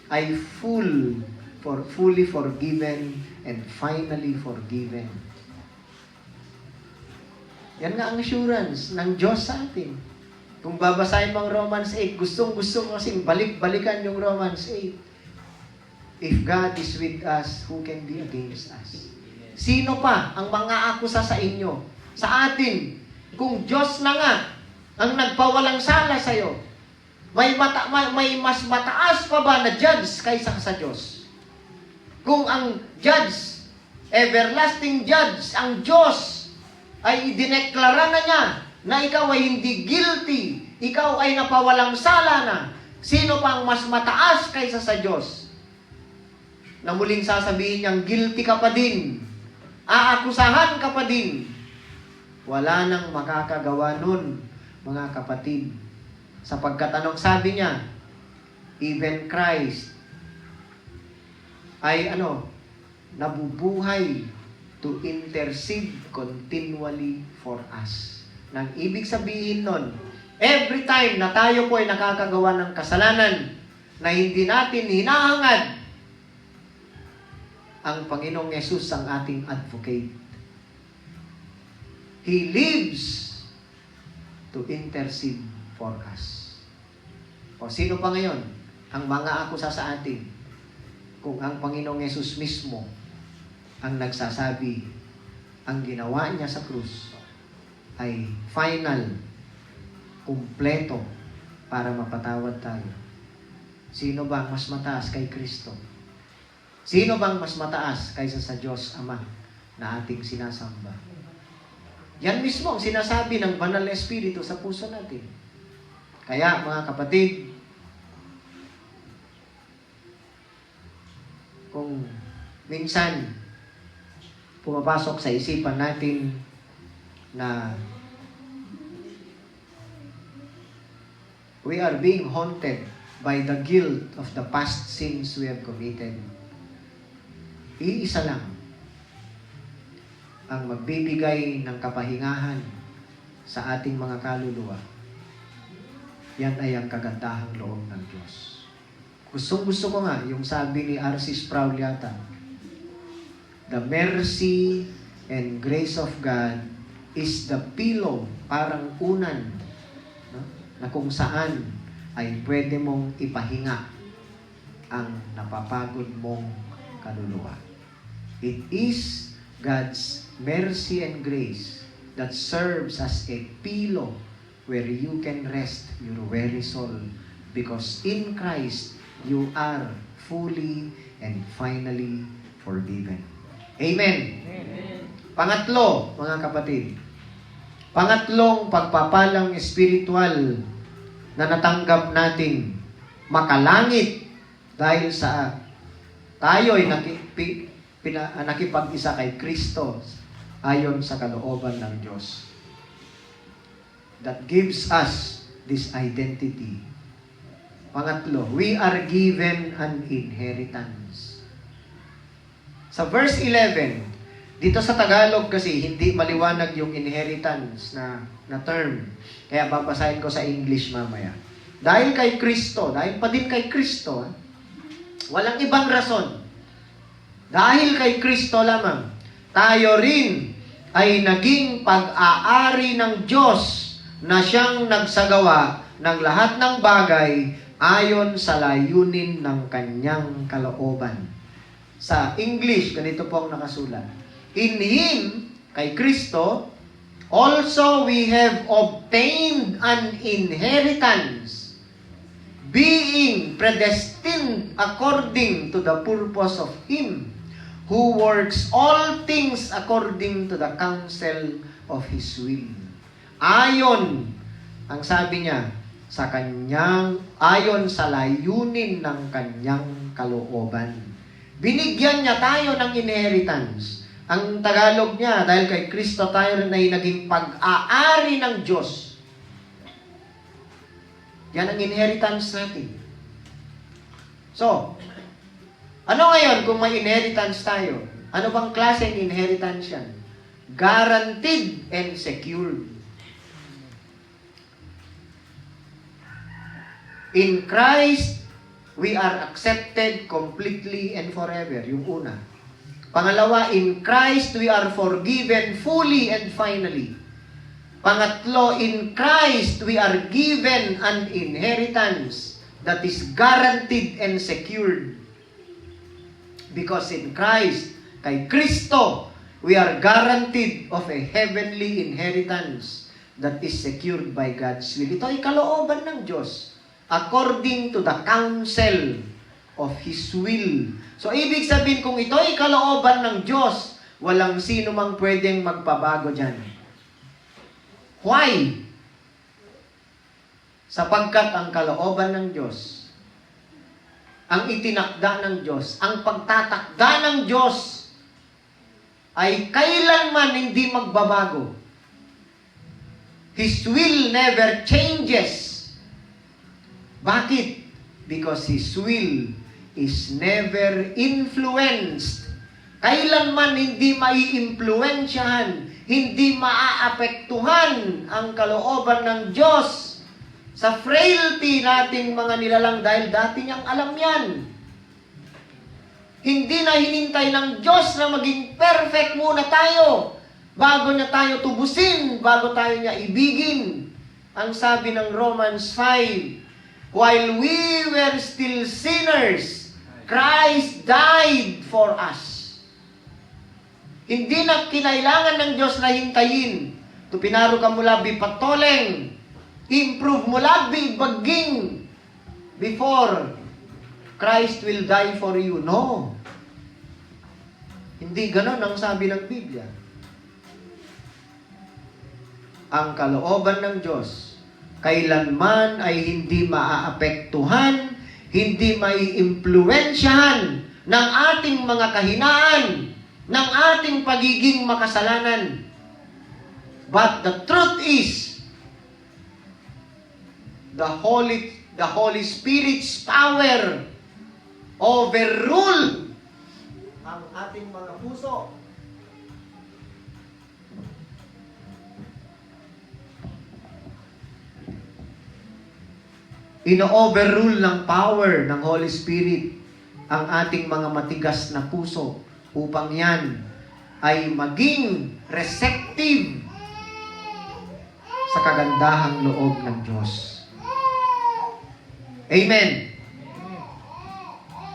ay fully forgiven and finally forgiven. Yan nga ang assurance ng Diyos sa atin. Kung babasahin mo ang Romans 8, gustong-gusto ko kasing balik-balikan yung Romans 8. If God is with us, who can be against us? Sino pa ang mga akusa sa inyo? Sa atin, kung Diyos na nga ang nagpawalang sala sa'yo, may mas mataas pa ba na judge kaysa sa Diyos? Kung ang judge, everlasting judge, ang Diyos, ay idineklara na niya na ikaw ay hindi guilty, ikaw ay napawalang sala na, sino pang mas mataas kaysa sa Diyos? Na muling sasabihin niyang guilty ka pa din, aakusahan ka pa din. Wala nang makakagawa nun, mga kapatid. Sapagkat anong sabi niya? Even Christ ay nabubuhay to intercede continually for us. Nang ibig sabihin nun, every time na tayo po ay nakakagawa ng kasalanan na hindi natin hinahangad, ang Panginoong Yesus ang ating advocate. He lives to intercede for us. O sino pa ngayon ang mga akusa sa atin kung ang Panginoong Yesus mismo ang nagsasabi ang ginawa niya sa krus ay final, kumpleto para mapatawad tayo. Sino ba ang mas mataas kay Kristo? Sino bang mas mataas kaysa sa Diyos Ama na ating sinasamba? Yan mismo ang sinasabi ng Banal na Espiritu sa puso natin. Kaya mga kapatid, kung minsan pumapasok sa isipan natin na we are being haunted by the guilt of the past sins we have committed, iisa lang ang magbibigay ng kapahingahan sa ating mga kaluluwa. Yan ay ang kagandahang loob ng Diyos. Gustong-gusto ko nga yung sabi ni R.C. Sproul yata, the mercy and grace of God is the pillow, parang unan, no? Na kung saan ay pwede mong ipahinga ang napapagod mong kaluluwa. It is God's mercy and grace that serves as a pillow where you can rest your weary soul, because in Christ you are fully and finally forgiven. Amen. Pangatlo, mga kapatid, pangatlong pagpapalang espiritual na natanggap natin makalangit dahil sa tayo'y nakipag-isa kay Kristo ayon sa kalooban ng Diyos. That gives us this identity. Pangatlo, we are given an inheritance. Sa verse 11, dito sa Tagalog kasi hindi maliwanag yung inheritance na term. Kaya babasahin ko sa English mamaya. Dahil kay Kristo, dahil pa din kay Kristo, walang ibang rason. Dahil kay Kristo lamang, tayo rin ay naging pag-aari ng Diyos na siyang nagsagawa ng lahat ng bagay ayon sa layunin ng kanyang kalooban. Sa English, ganito po ang nakasulat. In Him, kay Kristo, also we have obtained an inheritance, being predestined according to the purpose of Him, who works all things according to the counsel of His will. Ayon, ang sabi niya, ayon sa layunin ng kanyang kalooban. Binigyan niya tayo ng inheritance. Ang Tagalog niya, dahil kay Kristo tayo rin ay naging pag-aari ng Diyos. Yan ang inheritance natin. So, ano ngayon kung may inheritance tayo? Ano bang klaseng inheritance yan? Guaranteed and secured. In Christ, we are accepted completely and forever. Yung una. Pangalawa, in Christ, we are forgiven fully and finally. Pangatlo, in Christ, we are given an inheritance that is guaranteed and secured. Because in Christ, kay Kristo, we are guaranteed of a heavenly inheritance that is secured by God's will. Ito ay kalooban ng Diyos according to the counsel of His will. So, ibig sabihin, kung ito ay kalooban ng Diyos, walang sino mang pwedeng magpabago dyan. Why? Sapagkat ang kalooban ng Diyos, ang itinakda ng Diyos, ang pagtatakda ng Diyos, ay kailanman hindi magbabago. His will never changes. Bakit? Because His will is never influenced. Kailanman hindi maiimpluwensyahan, hindi maaapektuhan ang kalooban ng Diyos sa frailty nating mga nilalang dahil dati niyang alam yan. Hindi na hinintay ng Diyos na maging perfect muna tayo bago niya tayo tubusin, bago tayo niya ibigin. Ang sabi ng Romans 5, while we were still sinners, Christ died for us. Hindi na kinailangan ng Diyos na hintayin. Tupinaro ka mula bipatoleng, improve mula baging before Christ will die for you. No. Hindi ganon ang sabi ng Biblia. Ang kalooban ng Diyos kailanman ay hindi maaapektuhan, hindi maiimpluwensyahan ng ating mga kahinaan, ng ating pagiging makasalanan. But the truth is, the Holy Spirit's power overrule ang ating mga puso. Ino-overrule ng power ng Holy Spirit ang ating mga matigas na puso upang yan ay maging receptive sa kagandahang loob ng Diyos. Amen.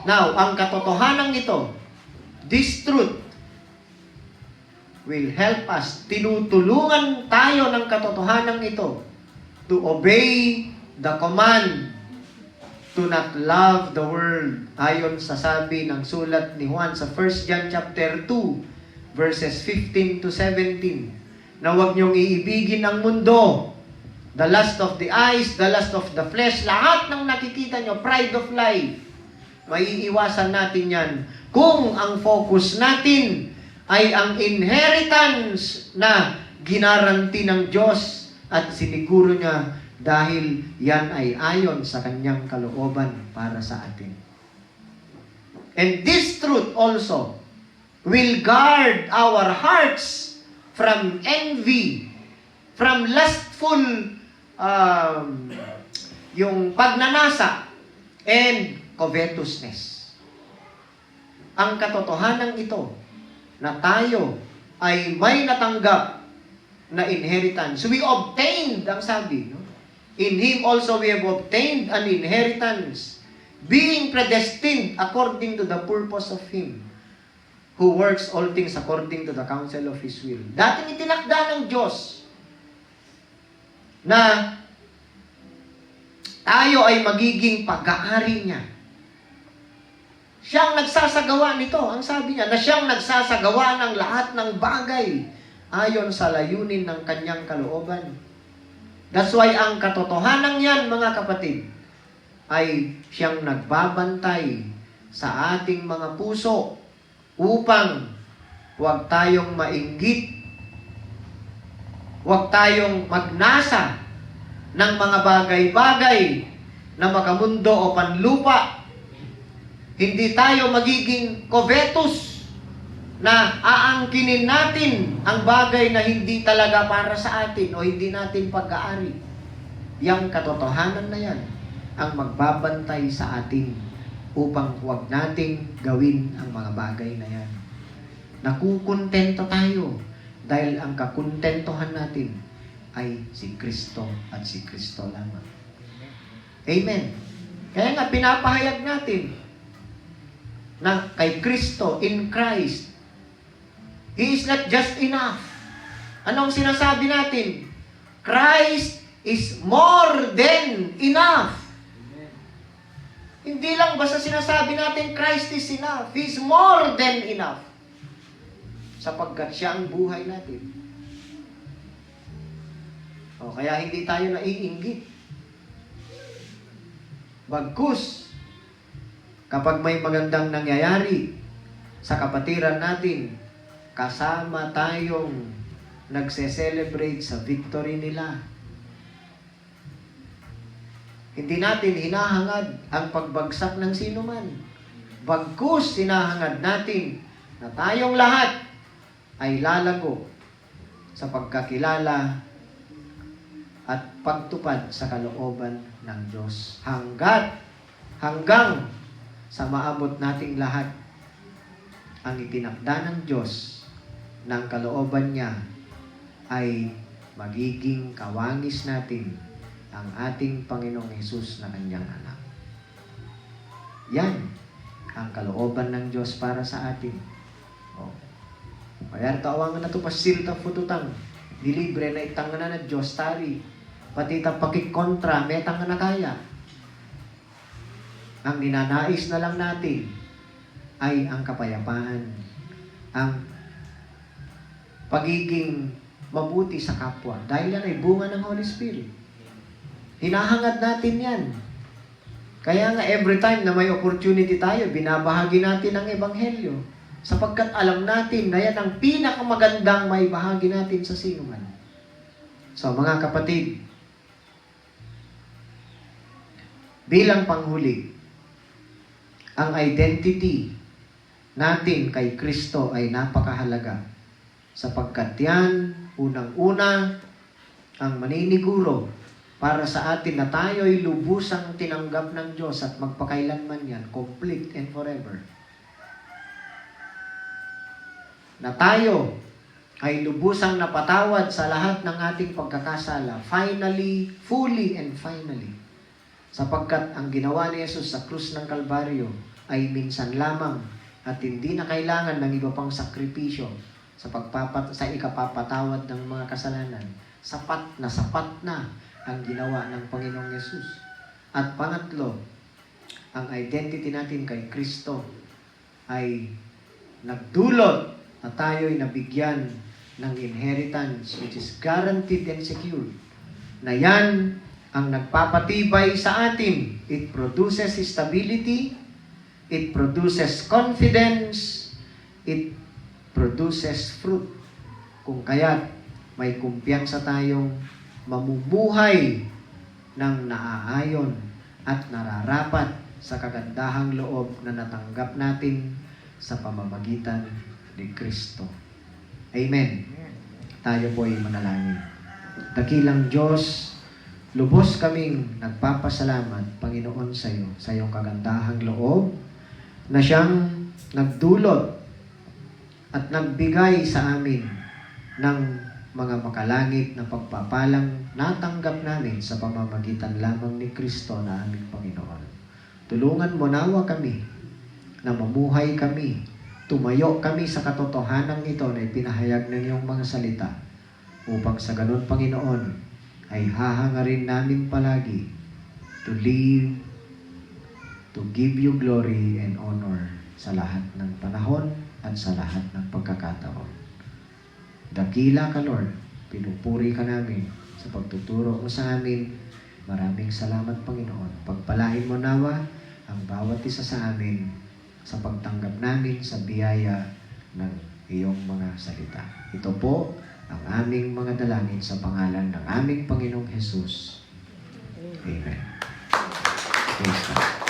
Now, ang katotohanan nito, this truth, will help us. Tinutulungan tayo ng katotohanan ito to obey the command to not love the world. Ayon sa sabi ng sulat ni Juan sa 1 John chapter 2, verses 15 to 17, na huwag niyong iibigin ang mundo, the lust of the eyes, the lust of the flesh, lahat ng nakikita niyo, pride of life. Maiiwasan natin yan kung ang focus natin ay ang inheritance na ginaranti ng Diyos at siniguro niya dahil yan ay ayon sa kanyang kalooban para sa atin. And this truth also will guard our hearts from envy, from lustful yung pagnanasa, and covetousness. Ang katotohanan ito na tayo ay may natanggap na inheritance. We obtained, ang sabi, no? In Him also we have obtained an inheritance, being predestined according to the purpose of Him, who works all things according to the counsel of His will. Dating itinakda ng Diyos na tayo ay magiging pag-aari niya. Siyang nagsasagawa nito. Ang sabi niya, na siyang nagsasagawa ng lahat ng bagay ayon sa layunin ng kanyang kalooban. That's why ang katotohanan yan, mga kapatid, ay siyang nagbabantay sa ating mga puso upang huwag tayong mainggit, huwag tayong magnasa ng mga bagay-bagay na makamundo o panlupa. Hindi tayo magiging covetous na aangkinin natin ang bagay na hindi talaga para sa atin o hindi natin pag-aari. Yang katotohanan na yan ang magbabantay sa atin upang huwag nating gawin ang mga bagay na yan. Nakukontento tayo dahil ang kakontentohan natin ay si Kristo at si Kristo lamang. Amen. Kaya nga pinapahayag natin na kay Kristo, in Christ, He is not just enough. Anong sinasabi natin? Christ is more than enough. Hindi lang basta sinasabi natin Christ is enough. He is more than enough. Sapagkat siya ang buhay natin. O, kaya hindi tayo naiinggit. Bagkus, kapag may magandang nangyayari sa kapatiran natin, kasama tayong nagse-celebrate sa victory nila. Hindi natin hinahangad ang pagbagsak ng sinuman. Bagkus, hinahangad natin na tayong lahat ay lalago sa pagkakilala at pagtupad sa kalooban ng Diyos. Hanggang sa maabot nating lahat ang itinakda ng Diyos ng kalooban niya ay magiging kawangis natin ang ating Panginoong Hesus na kanyang anak. Yan ang kalooban ng Diyos para sa atin. O, kaya tawangan na ito pasilta fututang dilibre na itangan na Diyos tari pati tapakik kontra metang na kaya. Ang ninanais na lang natin ay ang kapayapaan, ang pagiging mabuti sa kapwa. Dahil yan ay bunga ng Holy Spirit. Hinahangad natin yan. Kaya nga every time na may opportunity tayo, binabahagi natin ang Ebanghelyo. Sapagkat alam natin na yan ang pinakamagandang may bahagi natin sa sinuman. So mga kapatid, bilang panghuli, ang identity natin kay Kristo ay napakahalaga. Sapagkat yan, unang-una, ang maniniguro para sa atin na tayo ay lubusang tinanggap ng Diyos at magpakailanman yan, complete and forever. Na tayo ay lubusang napatawad sa lahat ng ating pagkakasala, finally, fully and finally. Sapagkat ang ginawa ni Jesus sa krus ng Kalbaryo ay minsan lamang at hindi na kailangan ng iba pang sakripisyo sa ikapapatawad ng mga kasalanan. Sapat na ang ginawa ng Panginoong Yesus. At pangatlo, ang identity natin kay Kristo ay nagdulot na tayo'y nabigyan ng inheritance which is guaranteed and secured. Na yan ang nagpapatibay sa atin. It produces stability, it produces confidence, it produces fruit. Kung kaya't may kumpiyansa tayong mamumuhay ng naaayon at nararapat sa kagandahang loob na natanggap natin sa pamamagitan ni Kristo. Amen. Tayo po ay manalangin. Dakilang Diyos, lubos kaming nagpapasalamat, Panginoon, sa iyo, sa iyong kagandahang loob na siyang nagdulot at nagbigay sa amin ng mga makalangit na pagpapalang natanggap namin sa pamamagitan lamang ni Kristo na aming Panginoon. Tulungan mo nawa kami na mamuhay kami, tumayo kami sa katotohanan ito na ipinahayag ng iyong mga salita upang sa ganun, Panginoon, ay hahangarin namin palagi to live, to give you glory and honor sa lahat ng panahon at sa lahat ng pagkakataon. Dakila ka, Lord. Pinupuri ka namin sa pagtuturo mo sa amin. Maraming salamat, Panginoon. Pagpalain mo nawa ang bawat isa sa amin sa pagtanggap namin sa biyaya ng iyong mga salita. Ito po ang aming mga dalangin sa pangalan ng aming Panginoong Jesus. Amen. Praise God.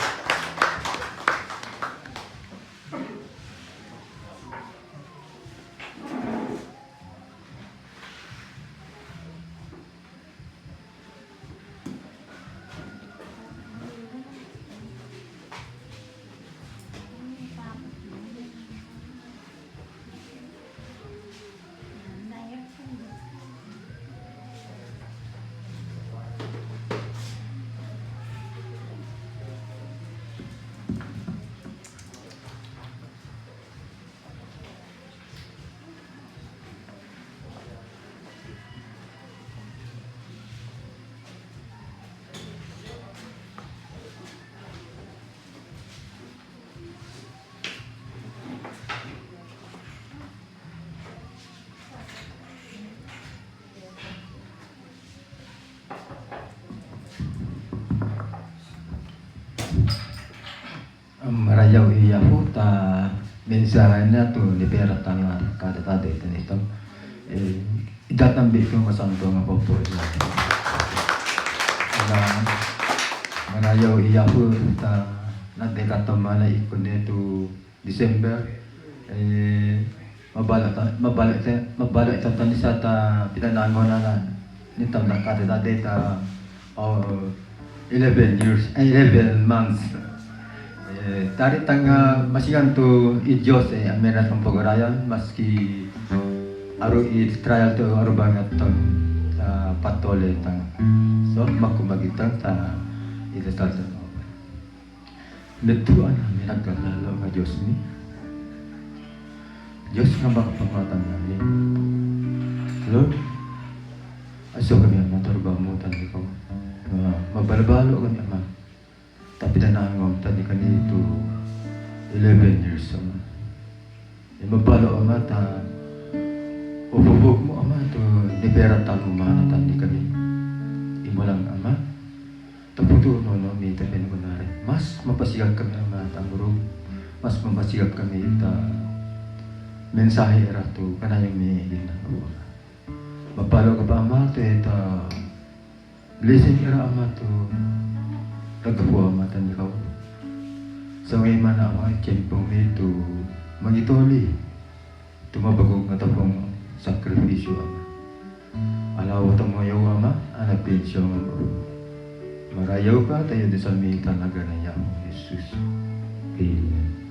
Marayaw iya po ta mensahe na to libera tanga kada tada ito nito idatambi ko masanto nga po po marayaw iya po ta nadekatama na ikon nito December mabalik sa tanisa ta pinanangon na nito na kada tada ta 11 months dari tanga masigan to i Diyos ang meron ng pagarayan maski aro i trial to aro bangat tang patole tang so makumagitang ta itasal sa letuan namin nagkalalo nga Diyos ni Diyos nga makapangatan namin Lord aso kami ang matarbamutan ikaw mabalabalo kami ama tapi na nangom tadi kanito 11 years ama. Mabalo ama ta ububog mo ama to libera tamu mana tadi kami. Imo lang ama. Taputo no mi tapen ko na rin. Mas mapasigap kami ama tangurog. Mas mapasigap kami ta mensahe era to kanayang mi ginagawa. Mabalo ka ba ama to ta blessing era ama to nagkakuha matan ikaw. Sa ngayon man ako ay tiyempong ito magitoli. Tumabagog na tapong sakripisyo, Ama. Alaw at amayaw, Ama, anapensyo, Ama. Marayaw ka, tayo di sa mita na ganayang Jesus. Amen.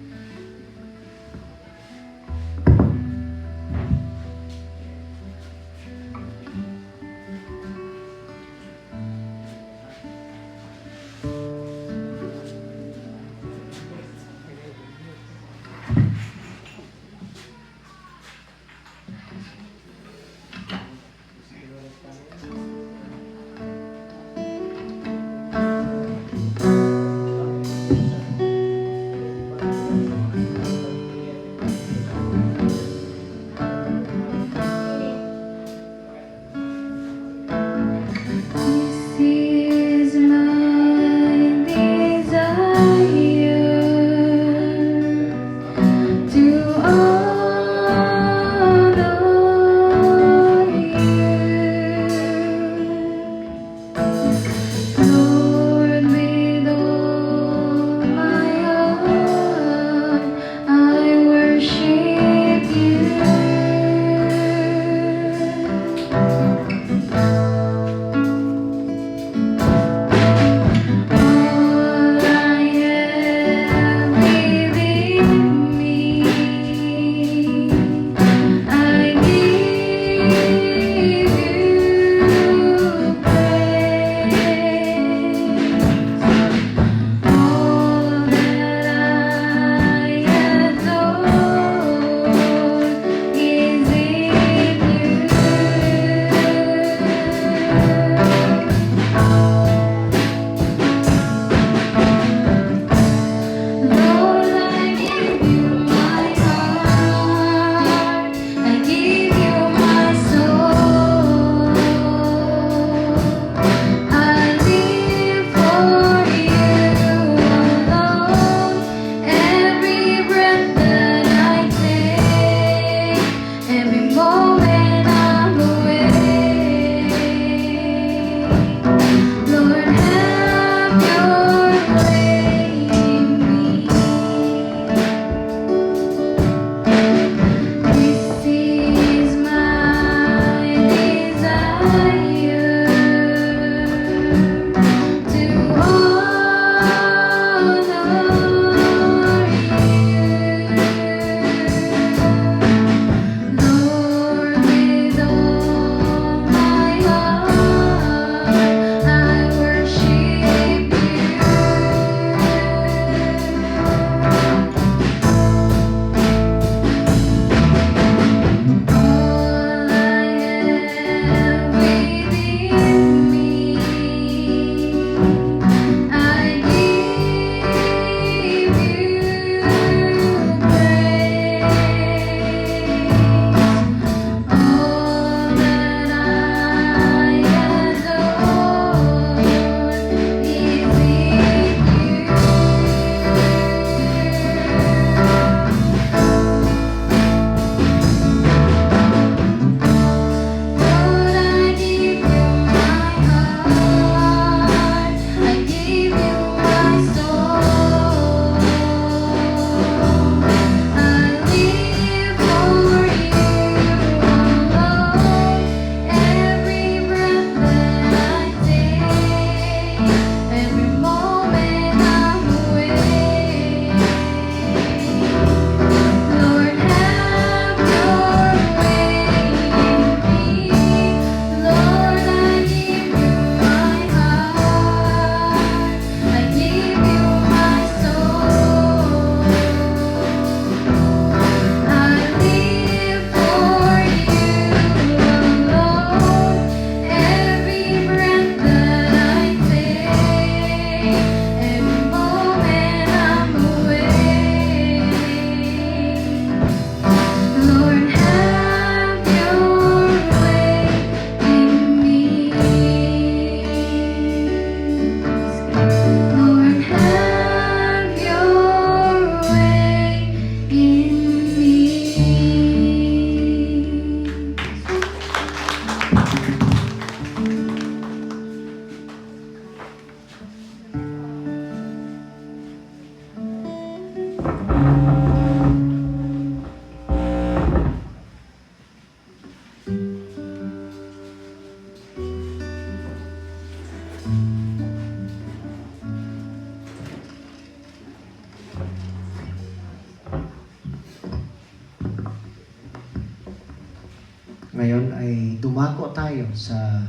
Ngayon ay dumako tayo sa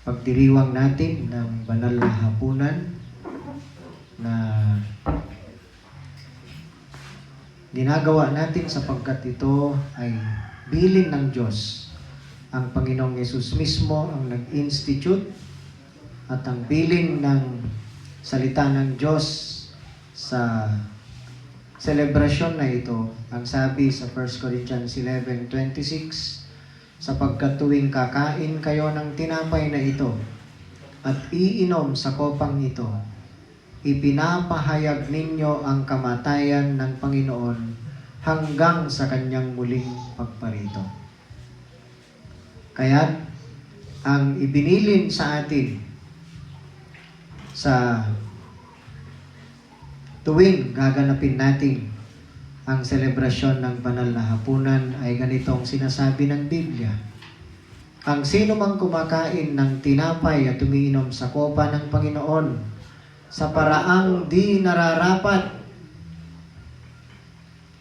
pagdiriwang natin ng banal na hapunan na ginagawa natin sapagkat ito ay bilin ng Diyos. Ang Panginoong Yesus mismo ang nag-institute at ang bilin ng salita ng Diyos sa selebrasyon na ito. Ang sabi sa 1 Corinthians 11:26, sapagkat tuwing kakain kayo ng tinapay na ito at iinom sa kopang ito, ipinapahayag ninyo ang kamatayan ng Panginoon hanggang sa kanyang muling pagparito. Kaya't ang ibinilin sa atin sa tuwing gaganapin natin ang selebrasyon ng banal na hapunan ay ganitong sinasabi ng Biblia. Ang sino mang kumakain ng tinapay at umiinom sa kopa ng Panginoon sa paraang di nararapat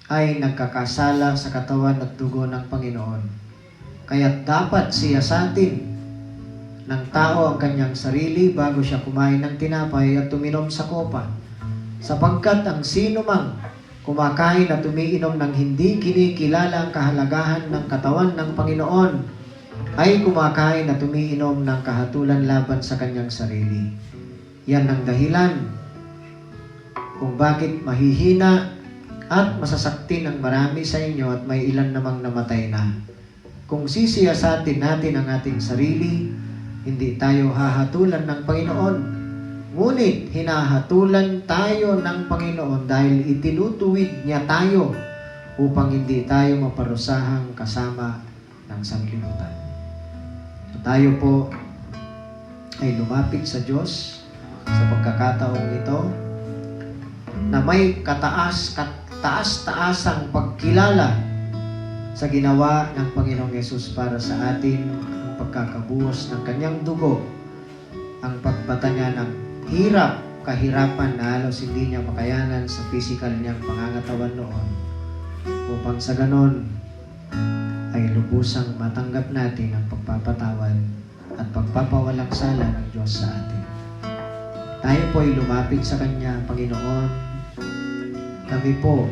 ay nagkakasala sa katawan at dugo ng Panginoon. Kaya't dapat siyasatin ng tao ang kanyang sarili bago siya kumain ng tinapay at uminom sa kopa. Sapagkat ang sino mang kumakain at umiinom ng hindi kinikilala ang kahalagahan ng katawan ng Panginoon ay kumakain at umiinom ng kahatulan laban sa kanyang sarili. Yan ang dahilan kung bakit mahihina at masasaktin ang marami sa inyo at may ilan namang namatay na. Kung sisiyasatin natin ang ating sarili, hindi tayo hahatulan ng Panginoon. Ngunit hinahatulan tayo ng Panginoon dahil itinutuwid niya tayo upang hindi tayo maparusahang kasama ng sanglibutan. Tayo po ay lumapit sa Diyos sa pagkakataong ito na may taas-taasang pagkilala sa ginawa ng Panginoong Yesus para sa atin, ang pagkakabuhos ng kanyang dugo, ang pagbata niya ng hirap, kahirapan na halos hindi niya makayanan sa physical niyang pangangatawan noon, upang sa ganon ay lubusang matanggap natin ang pagpapatawad at pagpapawalang sala ng Diyos sa atin. Tayo po ay lumapit sa Kanya, Panginoon. Kami po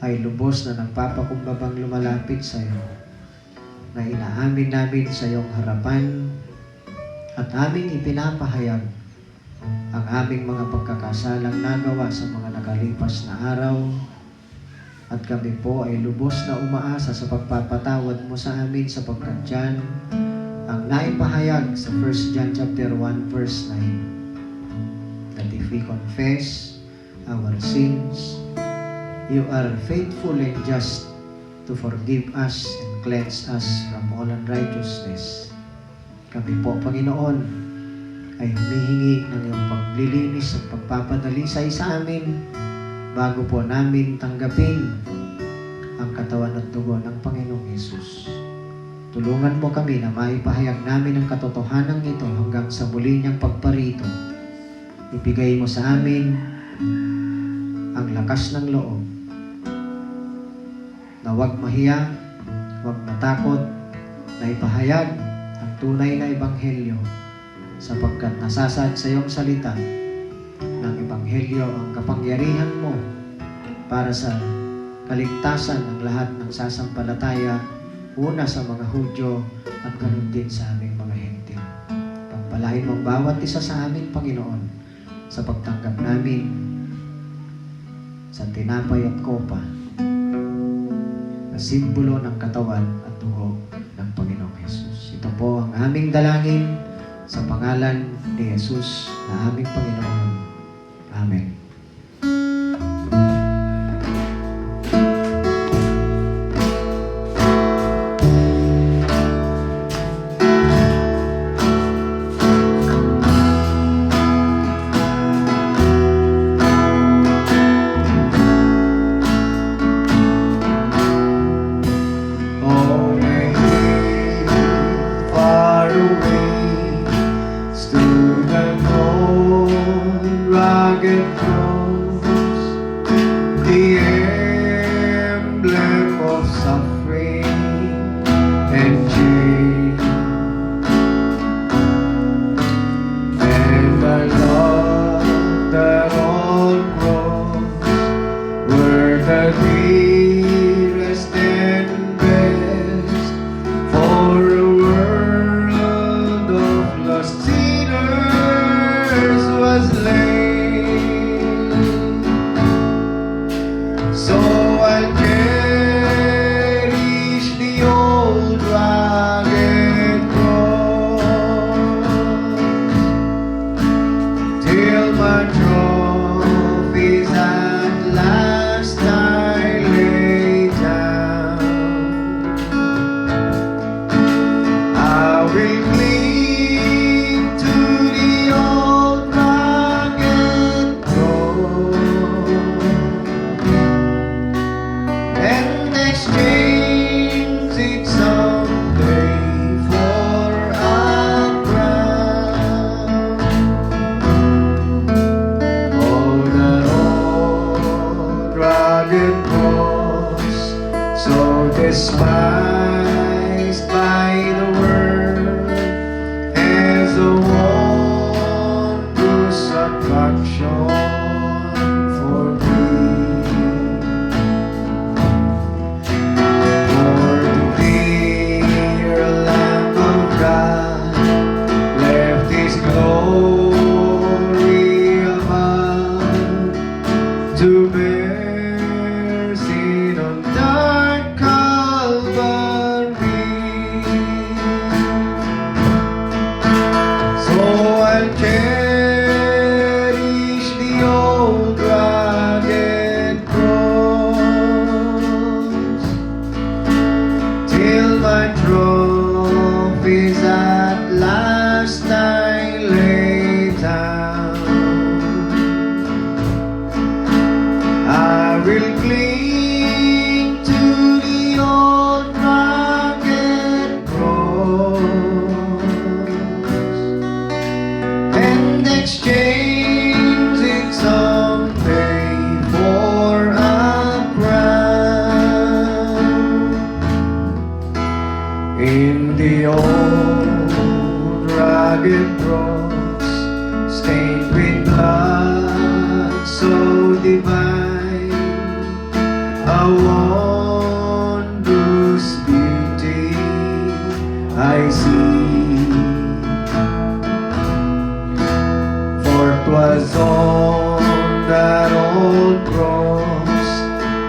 ay lubos na nagpapakumbabang lumalapit sa iyo, na inaamin namin sa iyong harapan at aming ipinapahayag ang aming mga pagkakasalang nagawa sa mga nakalipas na araw, at kami po ay lubos na umaasa sa pagpapatawad mo sa amin sapagkat diyan ang naipahayag sa 1 John chapter 1 verse 9, that if we confess our sins, you are faithful and just to forgive us and cleanse us from all unrighteousness. Kami po, Panginoon, ay humihingi ng iyong paglilinis at pagpapadalisay sa amin bago po namin tanggapin ang katawan at dugo ng Panginoong Yesus. Tulungan mo kami na maipahayag namin ang katotohanan ito hanggang sa muli niyang pagparito. Ibigay mo sa amin ang lakas ng loob na huwag mahiya, huwag matakot, na ipahayag ang tunay na ebanghelyo sapagkat nasasad sa iyong salita ng ebanghelyo ang kapangyarihan mo para sa kaligtasan ng lahat ng sasampalataya, una sa mga Hudyo at ganun din sa aming mga hentil. Pagpalain mo bawat isa sa amin, Panginoon, sa pagtanggap namin sa tinapay at kopa na simbolo ng katawan at dugo ng Panginoong Yesus. Ito po ang aming dalangin sa pangalan ni Jesus na aming Panginoon. Amen. slain. So I'll cherish the old rugged cross till my trophies at last I lay down. I will cling to the old rugged cross and exchange it someday for a crown. Oh, that old rugged cross, so despised by the world, has a wondrous attraction for me. For the dear Lamb of God left His glory above to bear sin on dark Calvary. So I'll cherish the old rugged cross till my trophies at last I lay down. I will cling to the old rugged cross and exchange it someday for a crown. In the old rugged cross, stained with blood so divine, a wondrous beauty I see. For 'twas on that old cross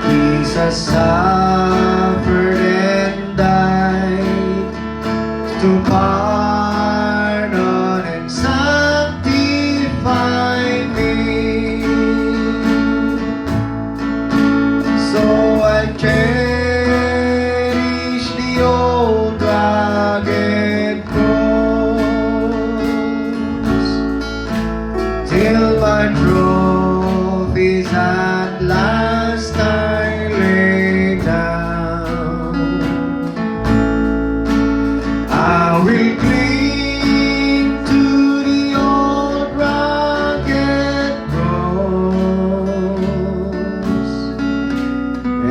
Jesus suffered and died to pardon and sanctify me. So I cherish the old rugged cross till my trophies at last I lay down. I will cling to the old rugged cross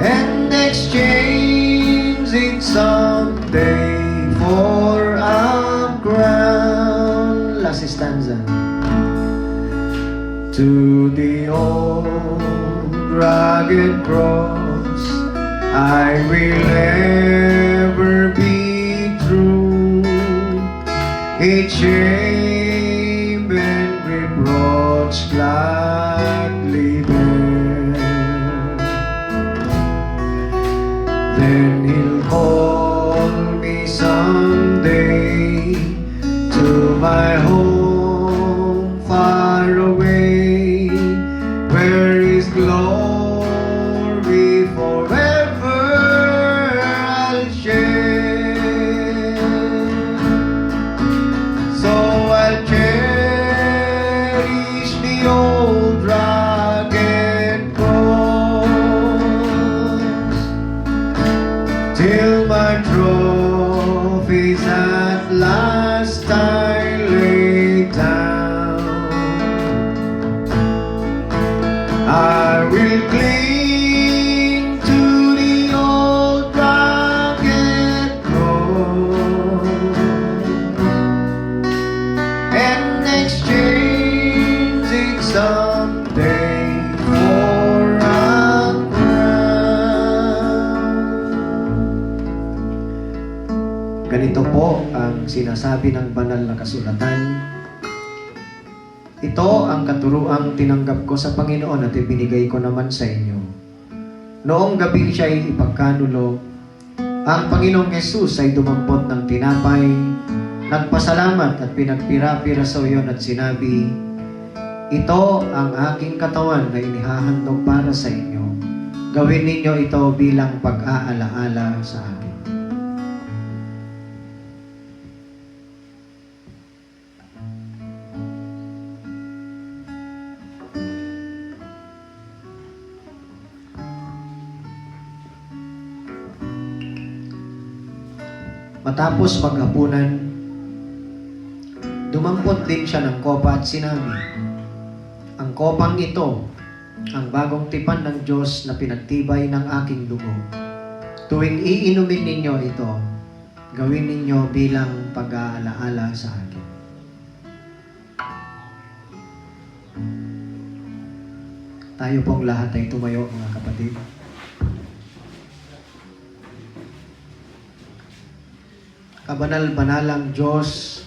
and exchange it someday for a crown. Last stanza. To the old rugged cross I will ever be true, its shame and reproach gladly bear. Then He'll call me someday to my home far away, where His glory forever I'll share. So I'll cherish the old rugged cross till my trophies at last I lay down. I will cling to the old rugged cross and exchange it someday for a crown. Ganito po ang sinasabi ng banal na kasulatan. Ito ang katuruang tinanggap ko sa Panginoon at ibinigay ko naman sa inyo. Noong gabing siya'y ipagkanulo, ang Panginoong Yesus ay dumampot ng tinapay, nagpasalamat at pinagpira-pira sa iyon at sinabi, "Ito ang aking katawan na inihahandog para sa inyo. Gawin ninyo ito bilang pag-aalaala sa akin." Matapos maghapunan, dumampot din siya ng kopa at sinabi, "Ang kopang ito, ang bagong tipan ng Diyos na pinagtibay ng aking dugo. Tuwing iinumin ninyo ito, gawin ninyo bilang pag-aalaala sa akin." Tayo pong lahat ay tumayo, mga kapatid. Kabanal-banalang Diyos,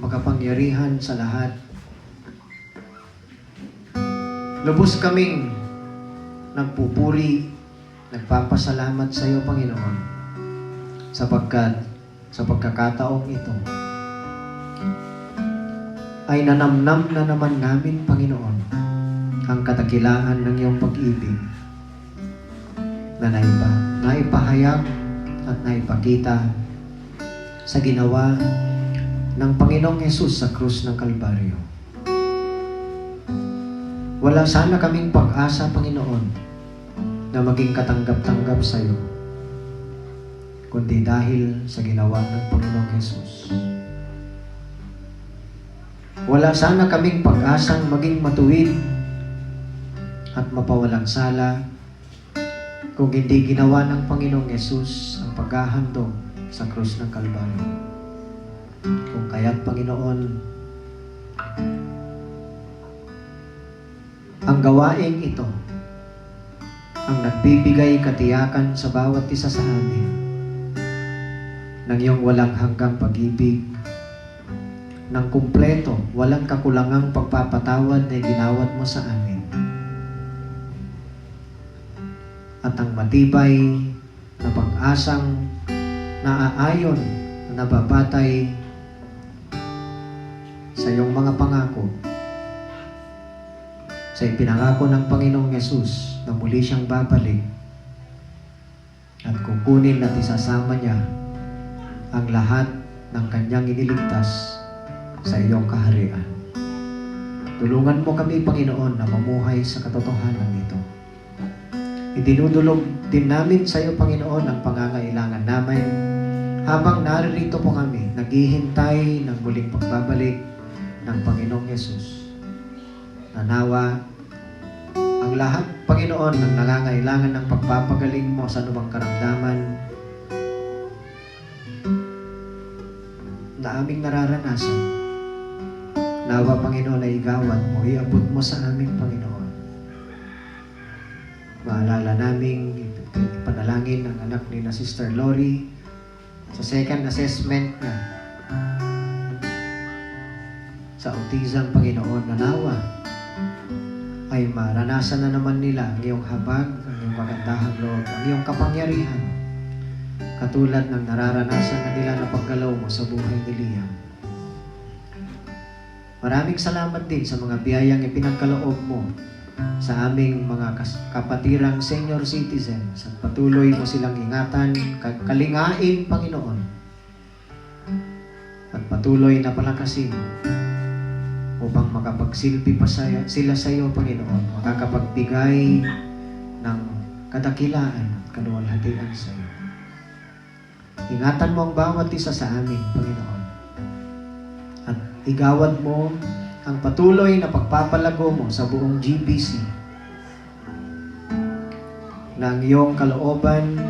makapangyarihan sa lahat. Lubos kaming nagpupuri, nagpapasalamat sa iyo, Panginoon, sapagkat sa pagkakataong ito ay nanamnam na naman namin, Panginoon, ang kadakilaan ng iyong pag-ibig na naipahayag at naipakita sa ginawa ng Panginoong Yesus sa krus ng Kalbaryo. Wala sana kaming pag-asa, Panginoon, na maging katanggap-tanggap sa iyo, kundi dahil sa ginawa ng Panginoong Yesus. Wala sana kaming pag-asang maging matuwid at mapawalang sala kung hindi ginawa ng Panginoong Yesus ang paghahandog sa krus ng Kalbaryo. Kung kaya't, Panginoon, ang gawaing ito ang nagbibigay katiyakan sa bawat isa sa amin ng iyong walang hanggang pag-ibig, ng kumpleto, walang kakulangang pagpapatawad na ginawad mo sa amin, at ang matibay na pag-asang naaayon, nababatay sa iyong mga pangako, sa ipinangako ng Panginoong Yesus na muli siyang babalik at kukunin at isasama niya ang lahat ng kanyang iniligtas sa iyong kaharian. Tulungan mo kami, Panginoon, na mamuhay sa katotohanan nito. Idinudulog din namin sa iyo, Panginoon, ang pangangailangan namin habang naririto po kami, naghihintay ng muling pagbabalik ng Panginoong Yesus. Nanawa ang lahat, Panginoon, ng nangangailangan ng pagpapagaling mo sa anumang karamdaman na aming nararanasan. Nawa, Panginoon, ay igawad mo, iabot mo sa aming Panginoon. Maalala naming ipanalangin ang anak ni na Sister Lori sa second assessment niya sa autism, Panginoon, na nawa ay maranasan na naman nila ang iyong habag, ang iyong magandahang loob, ang iyong kapangyarihan, katulad ng nararanasan na nila na paggalaw mo sa buhay ni Liam. Maraming salamat din sa mga biyayang ipinagkaloob mo sa aming mga kapatirang senior citizens, at patuloy mo silang ingatan, kalingain, Panginoon, at patuloy na palakasin upang makapagsilbi pa sila sa iyo, Panginoon, makakapagbigay ng kadakilaan at kaluwalhatian sa iyo. Ingatan mo ang bawat isa sa amin, Panginoon, at igawad mo ang patuloy na pagpapalago mo sa buong GBC ng iyong kalooban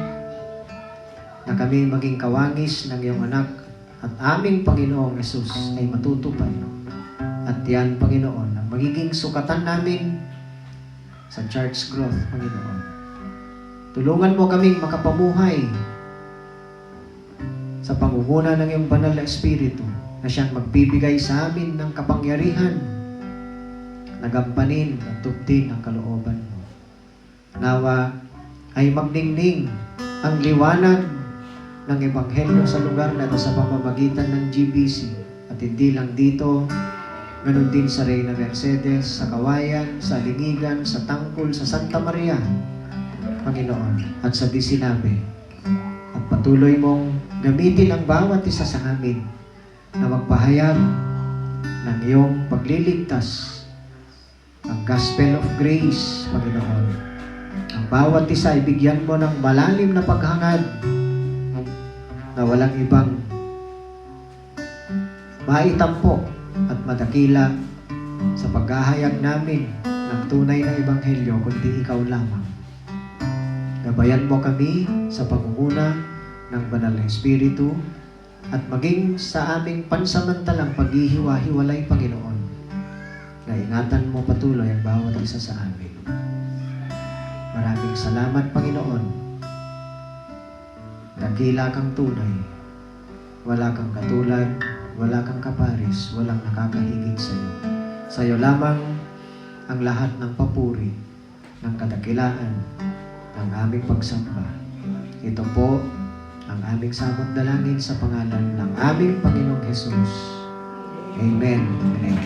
na kami maging kawangis ng iyong anak at aming Panginoong Yesus ay matutupad. At yan, Panginoon, ang magiging sukatan namin sa church growth, Panginoon. Tulungan mo kaming makapamuhay sa pangunguna ng iyong banal na Espiritu na siyang magbibigay sa amin ng kapangyarihan nagampanin at tubtin ang kalooban mo. Nawa ay magningning ang liwanag ng Ebanghelyo sa lugar na ito sa pamamagitan ng GBC. At hindi lang dito, ganun din sa Reyna Mercedes, sa Kawayan, sa Lingigan, sa Tangkol, sa Santa Maria, Panginoon, at sa 19. At patuloy mong gamitin ang bawat isa sa amin na magpahayag ng iyong pagliligtas, ang gospel of grace, Panginoon. Ang bawat isa ay bigyan mo ng malalim na paghangad na walang ibang maitampo at madakila sa paghahayag namin ng tunay na ebanghelyo kundi ikaw lamang. Gabayan mo kami sa pangunguna ng Banal na Espiritu at maging sa aming pansamantalang paghihiwa-hiwalay, Panginoon, na ingatan mo patuloy ang bawat isa sa amin. Maraming salamat, Panginoon. Dakila kang tunay. Wala kang katulad, wala kang kaparis, walang nakakahigit sa iyo. Sa iyo lamang ang lahat ng papuri, ng kadakilaan, ng aming pagsamba. Ito po ang aming samot dalangin sa pangalan ng aming Panginoong Jesus. Amen. Amen.